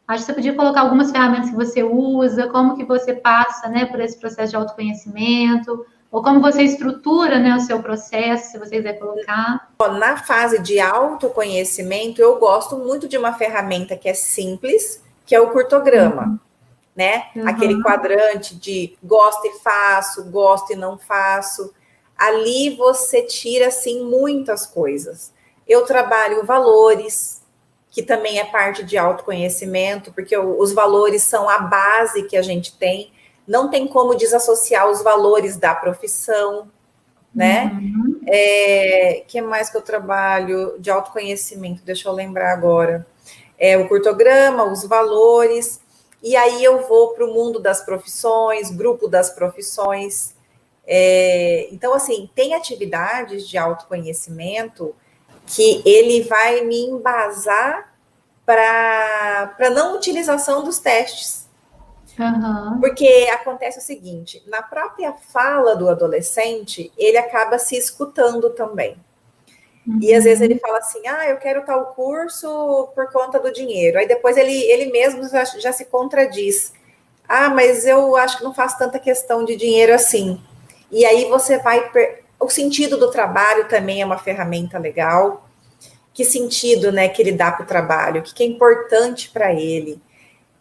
Acho que você podia colocar algumas ferramentas que você usa, como que você passa, né, por esse processo de autoconhecimento, ou como você estrutura, né, o seu processo, se você quiser colocar. Na fase de autoconhecimento, eu gosto muito de uma ferramenta que é simples, que é o curtograma, né? Aquele quadrante de gosto e faço, gosto e não faço. Ali você tira, assim, muitas coisas. Eu trabalho valores, que também é parte de autoconhecimento, porque os valores são a base que a gente tem. Não tem como desassociar os valores da profissão, né? Que mais que eu trabalho de autoconhecimento? Deixa eu lembrar agora. O curtograma, os valores, e aí eu vou para o mundo das profissões, grupo das profissões. Então, assim, tem atividades de autoconhecimento que ele vai me embasar para não utilização dos testes. Porque acontece o seguinte, na própria fala do adolescente, ele acaba se escutando também. E às vezes ele fala assim, eu quero tal curso por conta do dinheiro. Aí depois ele mesmo já se contradiz. Mas eu acho que não faço tanta questão de dinheiro assim. E aí você vai... O sentido do trabalho também é uma ferramenta legal. Que sentido, né, que ele dá para o trabalho? O que é importante para ele?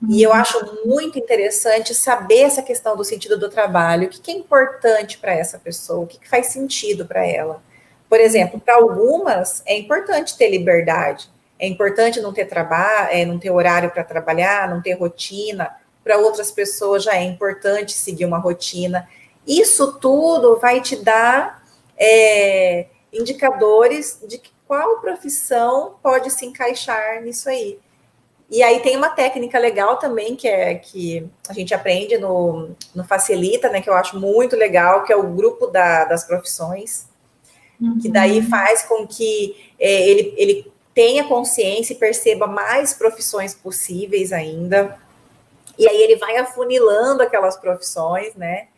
E eu acho muito interessante saber essa questão do sentido do trabalho, o que é importante para essa pessoa, o que faz sentido para ela. Por exemplo, para algumas é importante ter liberdade, é importante não ter trabalho, não ter horário para trabalhar, não ter rotina. Para outras pessoas já é importante seguir uma rotina. Isso tudo vai te dar indicadores de qual profissão pode se encaixar nisso aí. E aí tem uma técnica legal também, que a gente aprende no Facilita, né, que eu acho muito legal, que é o grupo das profissões, que daí faz com que ele tenha consciência e perceba mais profissões possíveis ainda. E aí ele vai afunilando aquelas profissões, né?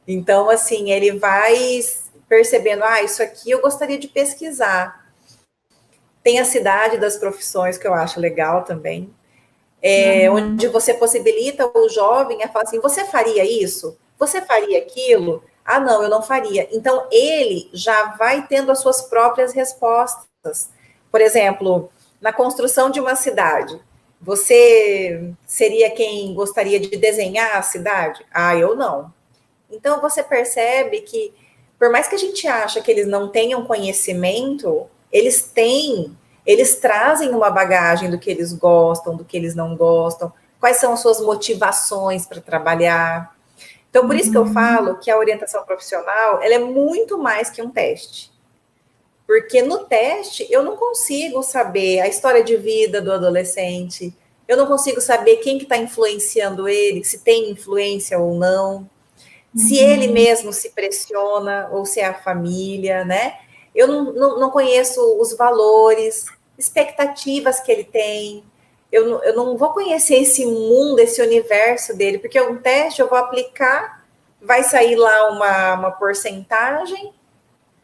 Então, assim, ele vai percebendo, isso aqui eu gostaria de pesquisar. Tem a cidade das profissões, que eu acho legal também, onde você possibilita o jovem a falar assim, você faria isso? Você faria aquilo? Ah, não, eu não faria. Então, ele já vai tendo as suas próprias respostas. Por exemplo, na construção de uma cidade, você seria quem gostaria de desenhar a cidade? Ah, eu não. Então, você percebe que, por mais que a gente ache que eles não tenham conhecimento, eles trazem uma bagagem do que eles gostam, do que eles não gostam, quais são as suas motivações para trabalhar. Então, por isso que eu falo que a orientação profissional, ela é muito mais que um teste. Porque no teste, eu não consigo saber a história de vida do adolescente, eu não consigo saber quem que está influenciando ele, se tem influência ou não, se ele mesmo se pressiona, ou se é a família, né? Eu não conheço os valores, expectativas que ele tem, eu não vou conhecer esse mundo, esse universo dele, porque um teste eu vou aplicar, vai sair lá uma porcentagem,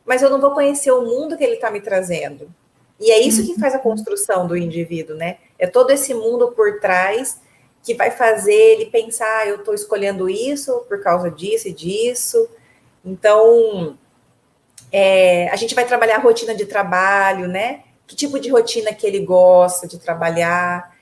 mas eu não vou conhecer o mundo que ele está me trazendo. E é isso que faz a construção do indivíduo, né? É todo esse mundo por trás que vai fazer ele pensar, eu estou escolhendo isso por causa disso e disso. Então, a gente vai trabalhar a rotina de trabalho, né? Que tipo de rotina que ele gosta de trabalhar,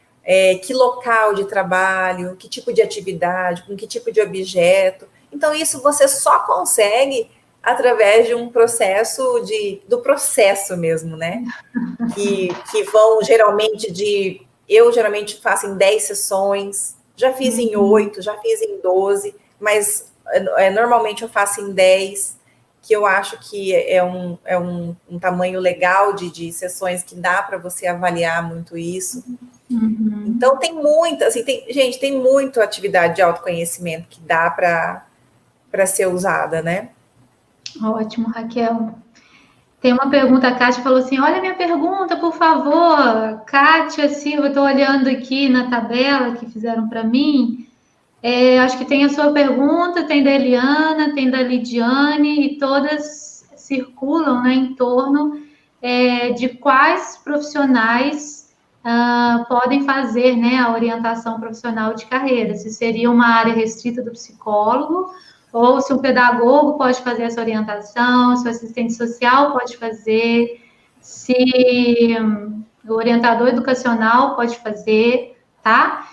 que local de trabalho, que tipo de atividade, com que tipo de objeto. Então, isso você só consegue através de um processo, do processo mesmo, né? Que vão geralmente eu geralmente faço em 10 sessões, já fiz em 8, já fiz em 12, mas normalmente eu faço em 10, que eu acho que é um tamanho legal de sessões que dá para você avaliar muito isso. Então tem muita, assim, tem muita atividade de autoconhecimento que dá para ser usada, né? Ótimo, Raquel. Tem uma pergunta, a Kátia falou assim, olha a minha pergunta, por favor. Kátia Silva, estou olhando aqui na tabela que fizeram para mim. Acho que tem a sua pergunta, tem da Eliana, tem da Lidiane, e todas circulam, né, em torno de quais profissionais podem fazer, né, a orientação profissional de carreira. Se seria uma área restrita do psicólogo, ou se o pedagogo pode fazer essa orientação, se o assistente social pode fazer, se o orientador educacional pode fazer, tá?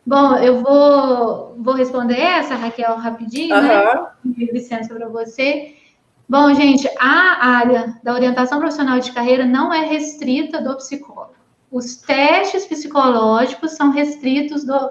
Bom, eu vou responder essa, Raquel, rapidinho, né? Licença para você. Bom, gente, a área da orientação profissional de carreira não é restrita do psicólogo. Os testes psicológicos são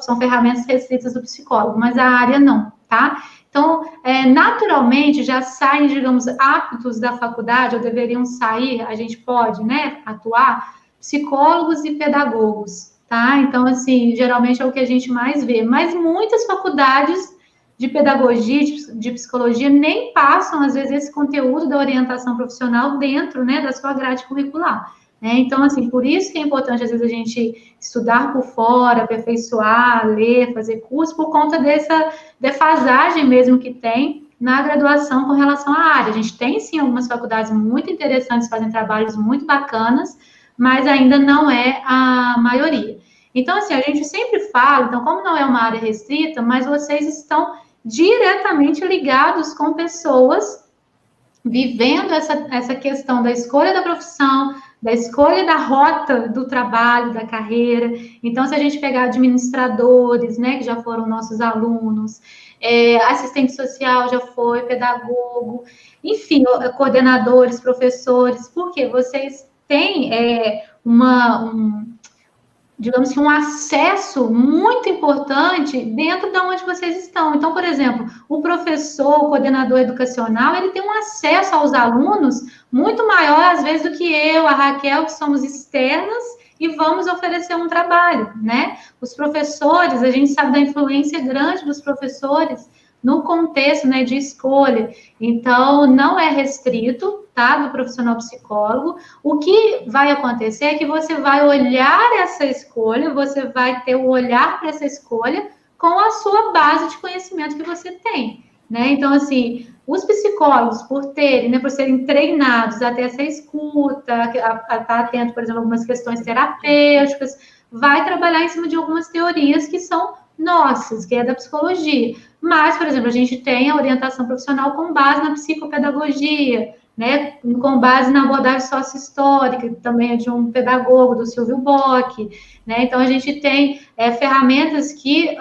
são ferramentas restritas do psicólogo, mas a área não, tá? Então, naturalmente, já saem, digamos, aptos da faculdade, ou deveriam sair, a gente pode, né, atuar, psicólogos e pedagogos, tá? Então, assim, geralmente é o que a gente mais vê. Mas muitas faculdades de pedagogia, de psicologia, nem passam, às vezes, esse conteúdo da orientação profissional dentro, né, da sua grade curricular. Então, assim, por isso que é importante, às vezes, a gente estudar por fora, aperfeiçoar, ler, fazer curso, por conta dessa defasagem mesmo que tem na graduação com relação à área. A gente tem, sim, algumas faculdades muito interessantes, fazem trabalhos muito bacanas, mas ainda não é a maioria. Então, assim, a gente sempre fala, então, como não é uma área restrita, mas vocês estão diretamente ligados com pessoas vivendo essa questão da escolha da profissão, da escolha da rota do trabalho, da carreira. Então, se a gente pegar administradores, né, que já foram nossos alunos, assistente social já foi, pedagogo, enfim, coordenadores, professores, porque vocês têm digamos que um acesso muito importante dentro de onde vocês estão. Então, por exemplo, o professor, o coordenador educacional, ele tem um acesso aos alunos muito maior, às vezes, do que eu, a Raquel, que somos externas e vamos oferecer um trabalho, né? Os professores, a gente sabe da influência grande dos professores no contexto, né, de escolha. Então, não é restrito, tá, do profissional psicólogo. O que vai acontecer é que você vai olhar essa escolha, você vai ter o olhar para essa escolha com a sua base de conhecimento que você tem, né? Então, assim, os psicólogos, por serem treinados a ter essa escuta, a estar atento, por exemplo, a algumas questões terapêuticas, vai trabalhar em cima de algumas teorias que são nossas, que é da psicologia. Mas, por exemplo, a gente tem a orientação profissional com base na psicopedagogia, né, com base na abordagem sócio-histórica, que também é de um pedagogo, do Silvio Bock, né? Então, a gente tem ferramentas que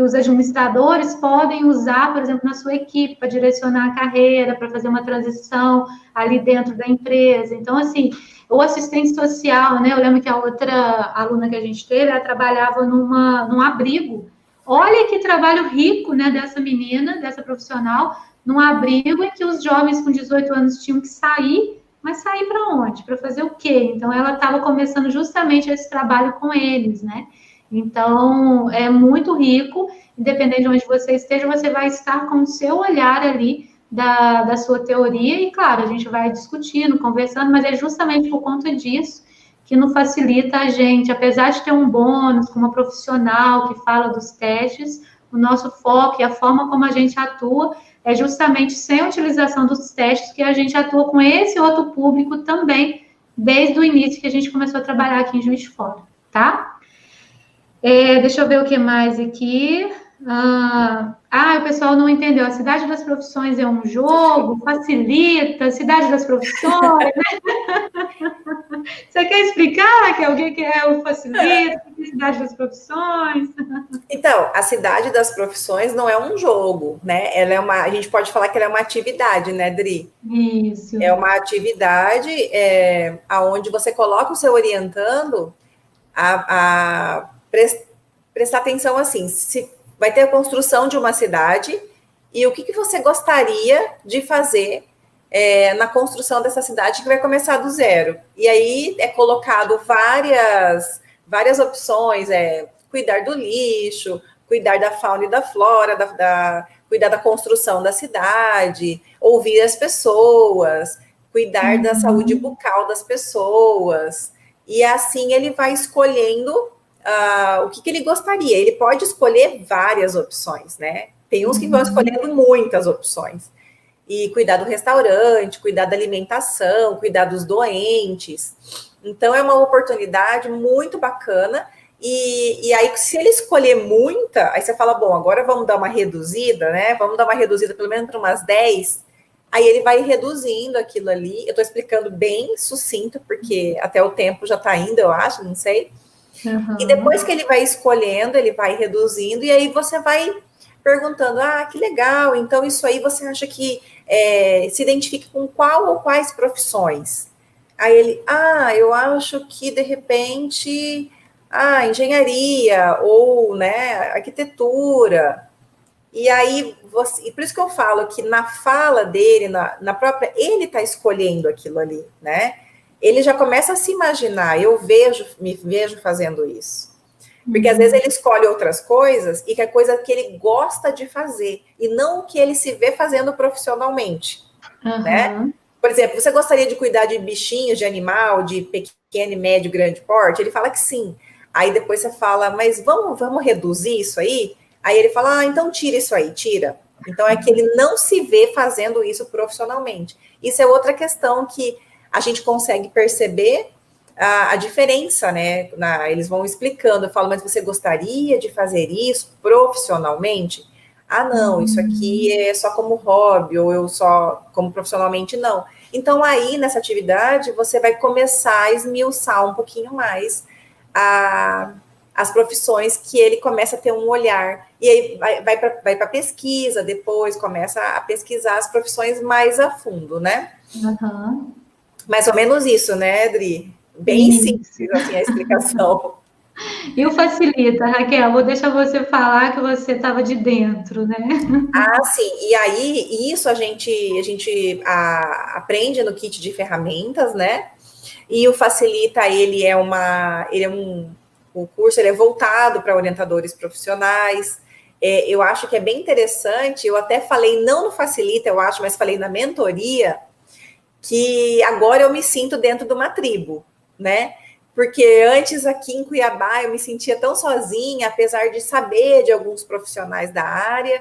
os administradores podem usar, por exemplo, na sua equipe, para direcionar a carreira, para fazer uma transição ali dentro da empresa. Então, assim, o assistente social, né? Eu lembro que a outra aluna que a gente teve, ela trabalhava num abrigo. Olha que trabalho rico, né, dessa menina, dessa profissional, num abrigo em que os jovens com 18 anos tinham que sair, mas sair para onde? Para fazer o quê? Então, ela estava começando justamente esse trabalho com eles, né? Então, é muito rico, independente de onde você esteja, você vai estar com o seu olhar ali da sua teoria, e claro, a gente vai discutindo, conversando, mas é justamente por conta disso que não facilita a gente, apesar de ter um bônus com uma profissional que fala dos testes, o nosso foco e a forma como a gente atua é justamente sem a utilização dos testes que a gente atua com esse outro público também, desde o início que a gente começou a trabalhar aqui em Juiz de Fora, tá? Deixa eu ver o que mais aqui. O pessoal não entendeu. A Cidade das Profissões é um jogo, facilita, Cidade das Profissões, né? Você quer explicar, Raquel, o que é o facilita, o que é a Cidade das Profissões? Então, a Cidade das Profissões não é um jogo, né? A gente pode falar que ela é uma atividade, né, Dri? Isso. É uma atividade onde você coloca o seu orientando a prestar atenção assim, se vai ter a construção de uma cidade e o que você gostaria de fazer na construção dessa cidade que vai começar do zero. E aí é colocado várias opções, cuidar do lixo, cuidar da fauna e da flora, cuidar da construção da cidade, ouvir as pessoas, cuidar da saúde bucal das pessoas. E assim ele vai escolhendo o que ele gostaria. Ele pode escolher várias opções, né? Tem uns que vão escolhendo muitas opções. E cuidar do restaurante, cuidar da alimentação, cuidar dos doentes. Então, é uma oportunidade muito bacana. E aí, se ele escolher muita, aí você fala, bom, agora vamos dar uma reduzida, né? Vamos dar uma reduzida pelo menos para umas 10. Aí ele vai reduzindo aquilo ali. Eu estou explicando bem sucinto, porque até o tempo já está indo, eu acho, não sei. Uhum. E depois que ele vai escolhendo, ele vai reduzindo, e aí você vai perguntando, que legal, então isso aí você acha que se identifica com qual ou quais profissões? Aí ele, eu acho que de repente, engenharia, ou, né, arquitetura. E aí, e por isso que eu falo que na fala dele, na própria, ele está escolhendo aquilo ali, né? Ele já começa a se imaginar, me vejo fazendo isso. Porque às vezes ele escolhe outras coisas e que é coisa que ele gosta de fazer, e não o que ele se vê fazendo profissionalmente, né? Por exemplo, você gostaria de cuidar de bichinhos, de animal, de pequeno, médio, grande porte? Ele fala que sim. Aí depois você fala, mas vamos reduzir isso aí? Aí ele fala, então tira isso aí, tira. Então é que ele não se vê fazendo isso profissionalmente. Isso é outra questão que a gente consegue perceber a diferença, né? Eles vão explicando, eu falo, mas você gostaria de fazer isso profissionalmente? Ah, não, isso aqui é só como hobby, ou eu só como profissionalmente, não. Então, aí, nessa atividade, você vai começar a esmiuçar um pouquinho mais as profissões que ele começa a ter um olhar. E aí vai para pesquisa, depois começa a pesquisar as profissões mais a fundo, né? Uhum. Mais ou menos isso, né, Adri? Bem simples, assim, a explicação. E o facilita, Raquel, vou deixar você falar que você estava de dentro, né? Ah, sim. E aí, isso a gente aprende no kit de ferramentas, né? E o Facilita, o curso ele é voltado para orientadores profissionais. Eu acho que é bem interessante, eu até falei, não no Facilita, eu acho, mas falei na mentoria, que agora eu me sinto dentro de uma tribo, né? Porque antes aqui em Cuiabá eu me sentia tão sozinha, apesar de saber de alguns profissionais da área,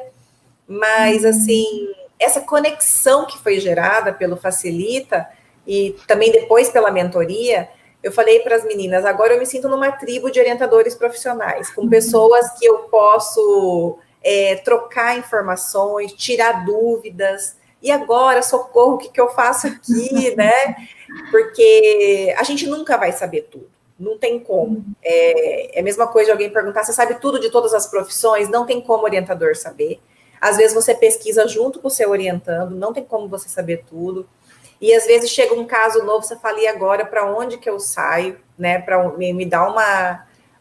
mas assim, essa conexão que foi gerada pelo Facilita e também depois pela mentoria, eu falei para as meninas, agora eu me sinto numa tribo de orientadores profissionais, com pessoas que eu posso trocar informações, tirar dúvidas. E agora, socorro, o que eu faço aqui, né? Porque a gente nunca vai saber tudo, não tem como. É a mesma coisa de alguém perguntar, você sabe tudo de todas as profissões? Não tem como o orientador saber. Às vezes você pesquisa junto com o seu orientando, não tem como você saber tudo. E às vezes chega um caso novo, você fala, e agora para onde que eu saio, né? Para me dar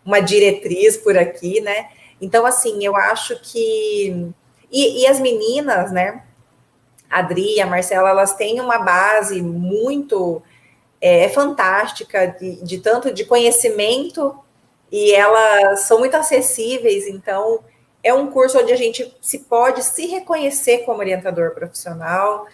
uma diretriz por aqui, né? Então, assim, eu acho que. E as meninas, né? A Adri, a Marcela, elas têm uma base muito fantástica, de tanto de conhecimento, e elas são muito acessíveis, então é um curso onde a gente pode se reconhecer como orientador profissional,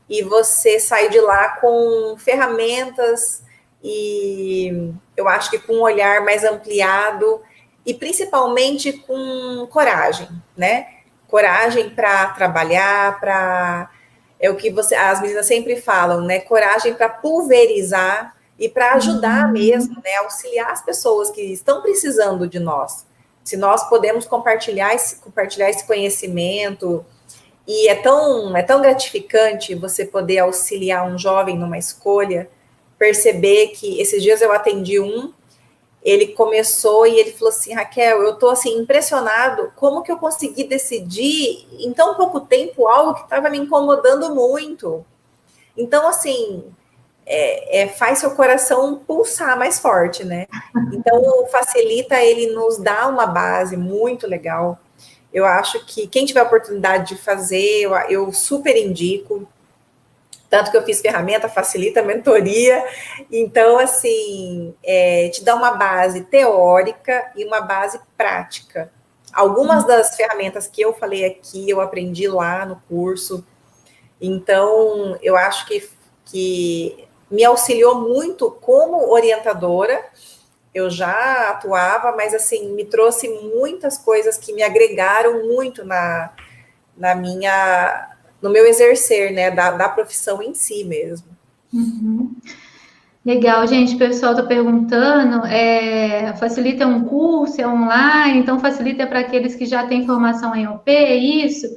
e você sai de lá com ferramentas, e eu acho que com um olhar mais ampliado, e principalmente com coragem, né? Coragem para trabalhar, é o que as meninas sempre falam, né? Coragem para pulverizar e para ajudar mesmo, né? Auxiliar as pessoas que estão precisando de nós. Se nós podemos compartilhar esse conhecimento, e é tão gratificante você poder auxiliar um jovem numa escolha, perceber que esses dias eu atendi ele começou e ele falou assim, Raquel, eu estou assim, impressionado como que eu consegui decidir em tão pouco tempo algo que estava me incomodando muito. Então, assim, faz seu coração pulsar mais forte, né? Então, o Facilita, ele nos dá uma base muito legal. Eu acho que quem tiver a oportunidade de fazer, eu super indico. Tanto que eu fiz ferramenta, Facilita, mentoria. Então, assim, te dá uma base teórica e uma base prática. Algumas das ferramentas que eu falei aqui, eu aprendi lá no curso. Então, eu acho que me auxiliou muito como orientadora. Eu já atuava, mas, assim, me trouxe muitas coisas que me agregaram muito no meu exercer, né, da profissão em si mesmo. Uhum. Legal, gente, o pessoal está perguntando, Facilita é um curso, é online, então Facilita para aqueles que já têm formação em OP, é isso?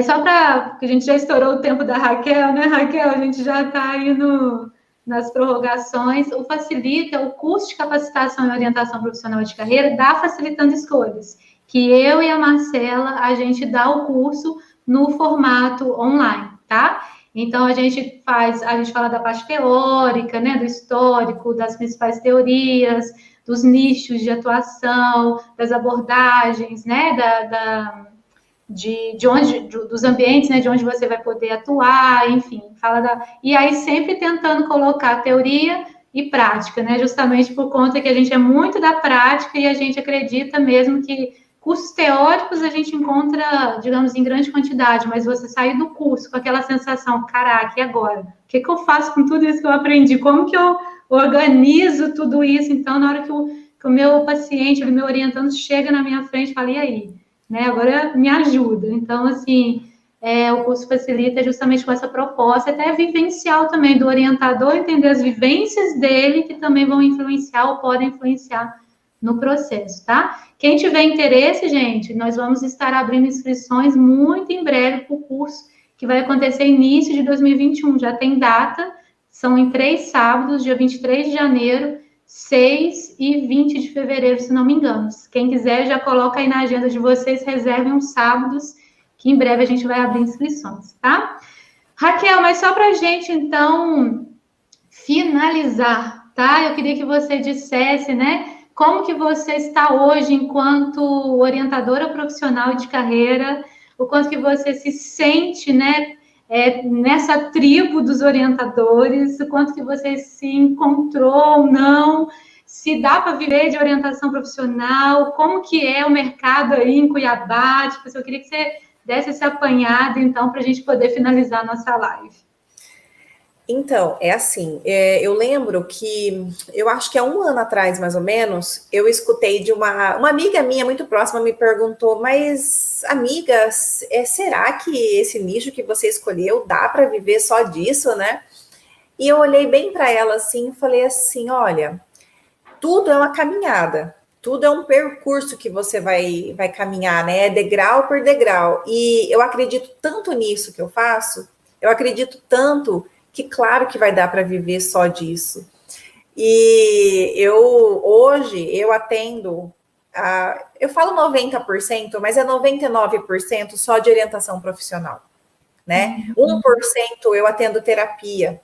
Só para, porque a gente já estourou o tempo da Raquel, né, Raquel? A gente já está aí nas prorrogações. O Facilita, o curso de capacitação e orientação profissional de carreira da Facilitando Escolhas, que eu e a Marcela, a gente dá o curso no formato online, tá? Então, a gente fala da parte teórica, né, do histórico, das principais teorias, dos nichos de atuação, das abordagens, né, dos ambientes, né, de onde você vai poder atuar, enfim, e aí sempre tentando colocar teoria e prática, né, justamente por conta que a gente é muito da prática e a gente acredita mesmo que cursos teóricos a gente encontra, digamos, em grande quantidade, mas você sair do curso com aquela sensação, caraca, e agora? O que eu faço com tudo isso que eu aprendi? Como que eu organizo tudo isso? Então, na hora que o meu paciente, o meu orientando, chega na minha frente e fala, e aí? Né? Agora me ajuda. Então, assim, o curso facilita justamente com essa proposta, até vivencial também do orientador, entender as vivências dele, que também vão influenciar ou podem influenciar no processo, tá? Quem tiver interesse, gente, nós vamos estar abrindo inscrições muito em breve para o curso, que vai acontecer início de 2021. Já tem data, são em 3 sábados, dia 23 de janeiro, 6 e 20 de fevereiro, se não me engano. Quem quiser, já coloca aí na agenda de vocês, reservem uns sábados, que em breve a gente vai abrir inscrições, tá? Raquel, mas só para a gente, então, finalizar, tá? Eu queria que você dissesse, né, como que você está hoje enquanto orientadora profissional de carreira, o quanto que você se sente, né, nessa tribo dos orientadores, o quanto que você se encontrou ou não, se dá para viver de orientação profissional, como que é o mercado aí em Cuiabá, tipo, eu queria que você desse esse apanhado, então, para a gente poder finalizar a nossa live. Então, é assim, eu lembro que, eu acho que há 1 ano atrás, mais ou menos, eu escutei de uma amiga minha muito próxima me perguntou, mas, amiga, será que esse nicho que você escolheu dá para viver só disso, né? E eu olhei bem para ela assim e falei assim, olha, tudo é uma caminhada, tudo é um percurso que você vai caminhar, né? É degrau por degrau. E eu acredito tanto nisso que eu faço, eu acredito tanto que claro que vai dar para viver só disso. E hoje eu atendo, eu falo 90%, mas é 99% só de orientação profissional, né? 1% eu atendo terapia,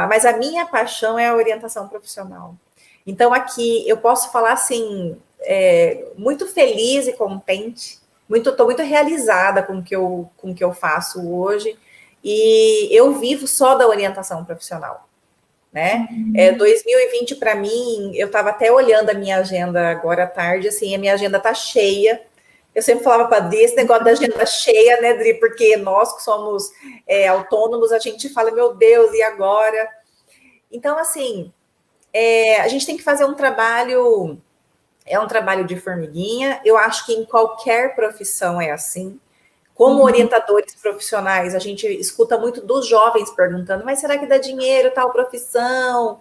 mas a minha paixão é a orientação profissional. Então aqui eu posso falar assim, muito feliz e contente, estou muito realizada com o que eu faço hoje. E eu vivo só da orientação profissional, né? 2020 para mim, eu estava até olhando a minha agenda agora à tarde, assim, a minha agenda tá cheia. Eu sempre falava para Dri, esse negócio da agenda cheia, né, Dri? Porque nós que somos autônomos, a gente fala, meu Deus, e agora? Então, assim, a gente tem que fazer um trabalho de formiguinha. Eu acho que em qualquer profissão é assim. Como orientadores profissionais, a gente escuta muito dos jovens perguntando, mas será que dá dinheiro tal profissão?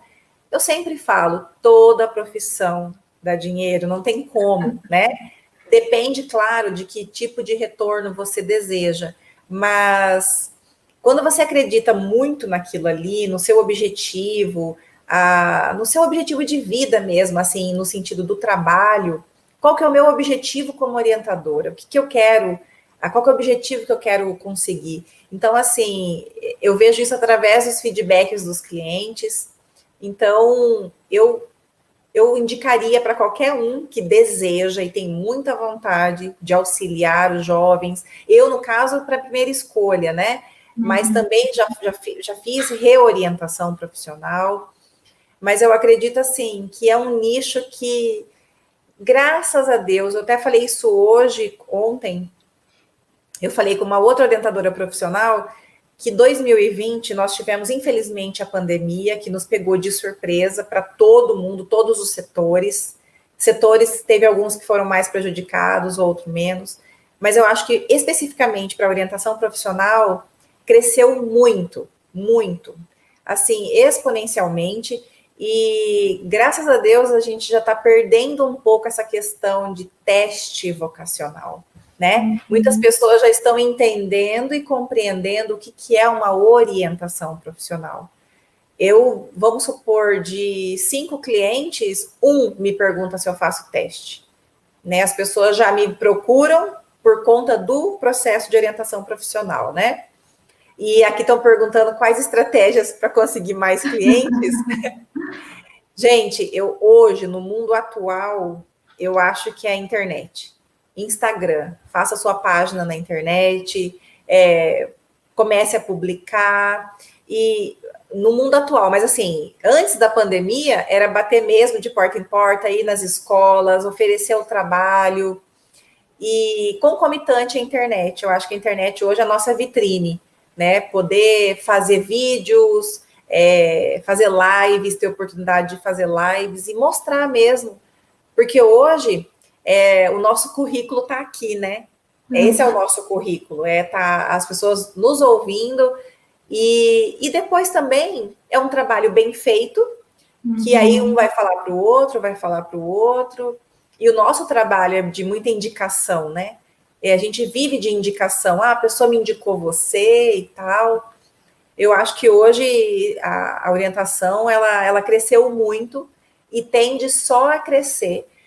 Eu sempre falo, toda profissão dá dinheiro, não tem como, né? Depende, claro, de que tipo de retorno você deseja, mas quando você acredita muito naquilo ali, no seu objetivo de vida mesmo, assim, no sentido do trabalho, qual que é o meu objetivo como orientadora? O que eu quero? Qual que é o objetivo que eu quero conseguir? Então, assim, eu vejo isso através dos feedbacks dos clientes. Então, eu indicaria para qualquer um que deseja e tem muita vontade de auxiliar os jovens. Eu, no caso, para a primeira escolha, né? Mas também já fiz reorientação profissional. Mas eu acredito, assim, que é um nicho que, graças a Deus, eu até falei isso ontem, eu falei com uma outra orientadora profissional que 2020 nós tivemos, infelizmente, a pandemia que nos pegou de surpresa para todo mundo, todos os setores. Teve alguns que foram mais prejudicados, outros menos. Mas eu acho que, especificamente para a orientação profissional, cresceu muito, muito. Assim, exponencialmente. E, graças a Deus, a gente já está perdendo um pouco essa questão de teste vocacional, né? Muitas pessoas já estão entendendo e compreendendo o que é uma orientação profissional. Vamos supor, de 5 clientes, 1 me pergunta se eu faço teste, né? As pessoas já me procuram por conta do processo de orientação profissional, né? E aqui estão perguntando quais estratégias para conseguir mais clientes. Gente, hoje, no mundo atual, eu acho que é a internet. Instagram, faça sua página na internet, comece a publicar, e no mundo atual, mas assim, antes da pandemia, era bater mesmo de porta em porta, ir nas escolas, oferecer o trabalho, e concomitante à internet. Eu acho que a internet hoje é a nossa vitrine, né? Poder fazer vídeos, fazer lives, ter oportunidade de fazer lives e mostrar mesmo, porque hoje o nosso currículo está aqui, né? Esse é o nosso currículo, tá as pessoas nos ouvindo, e depois também é um trabalho bem feito, que aí um vai falar para o outro, vai falar para o outro, e o nosso trabalho é de muita indicação, né? E a gente vive de indicação, a pessoa me indicou você e tal. Eu acho que hoje a orientação, ela cresceu muito e tende só a crescer,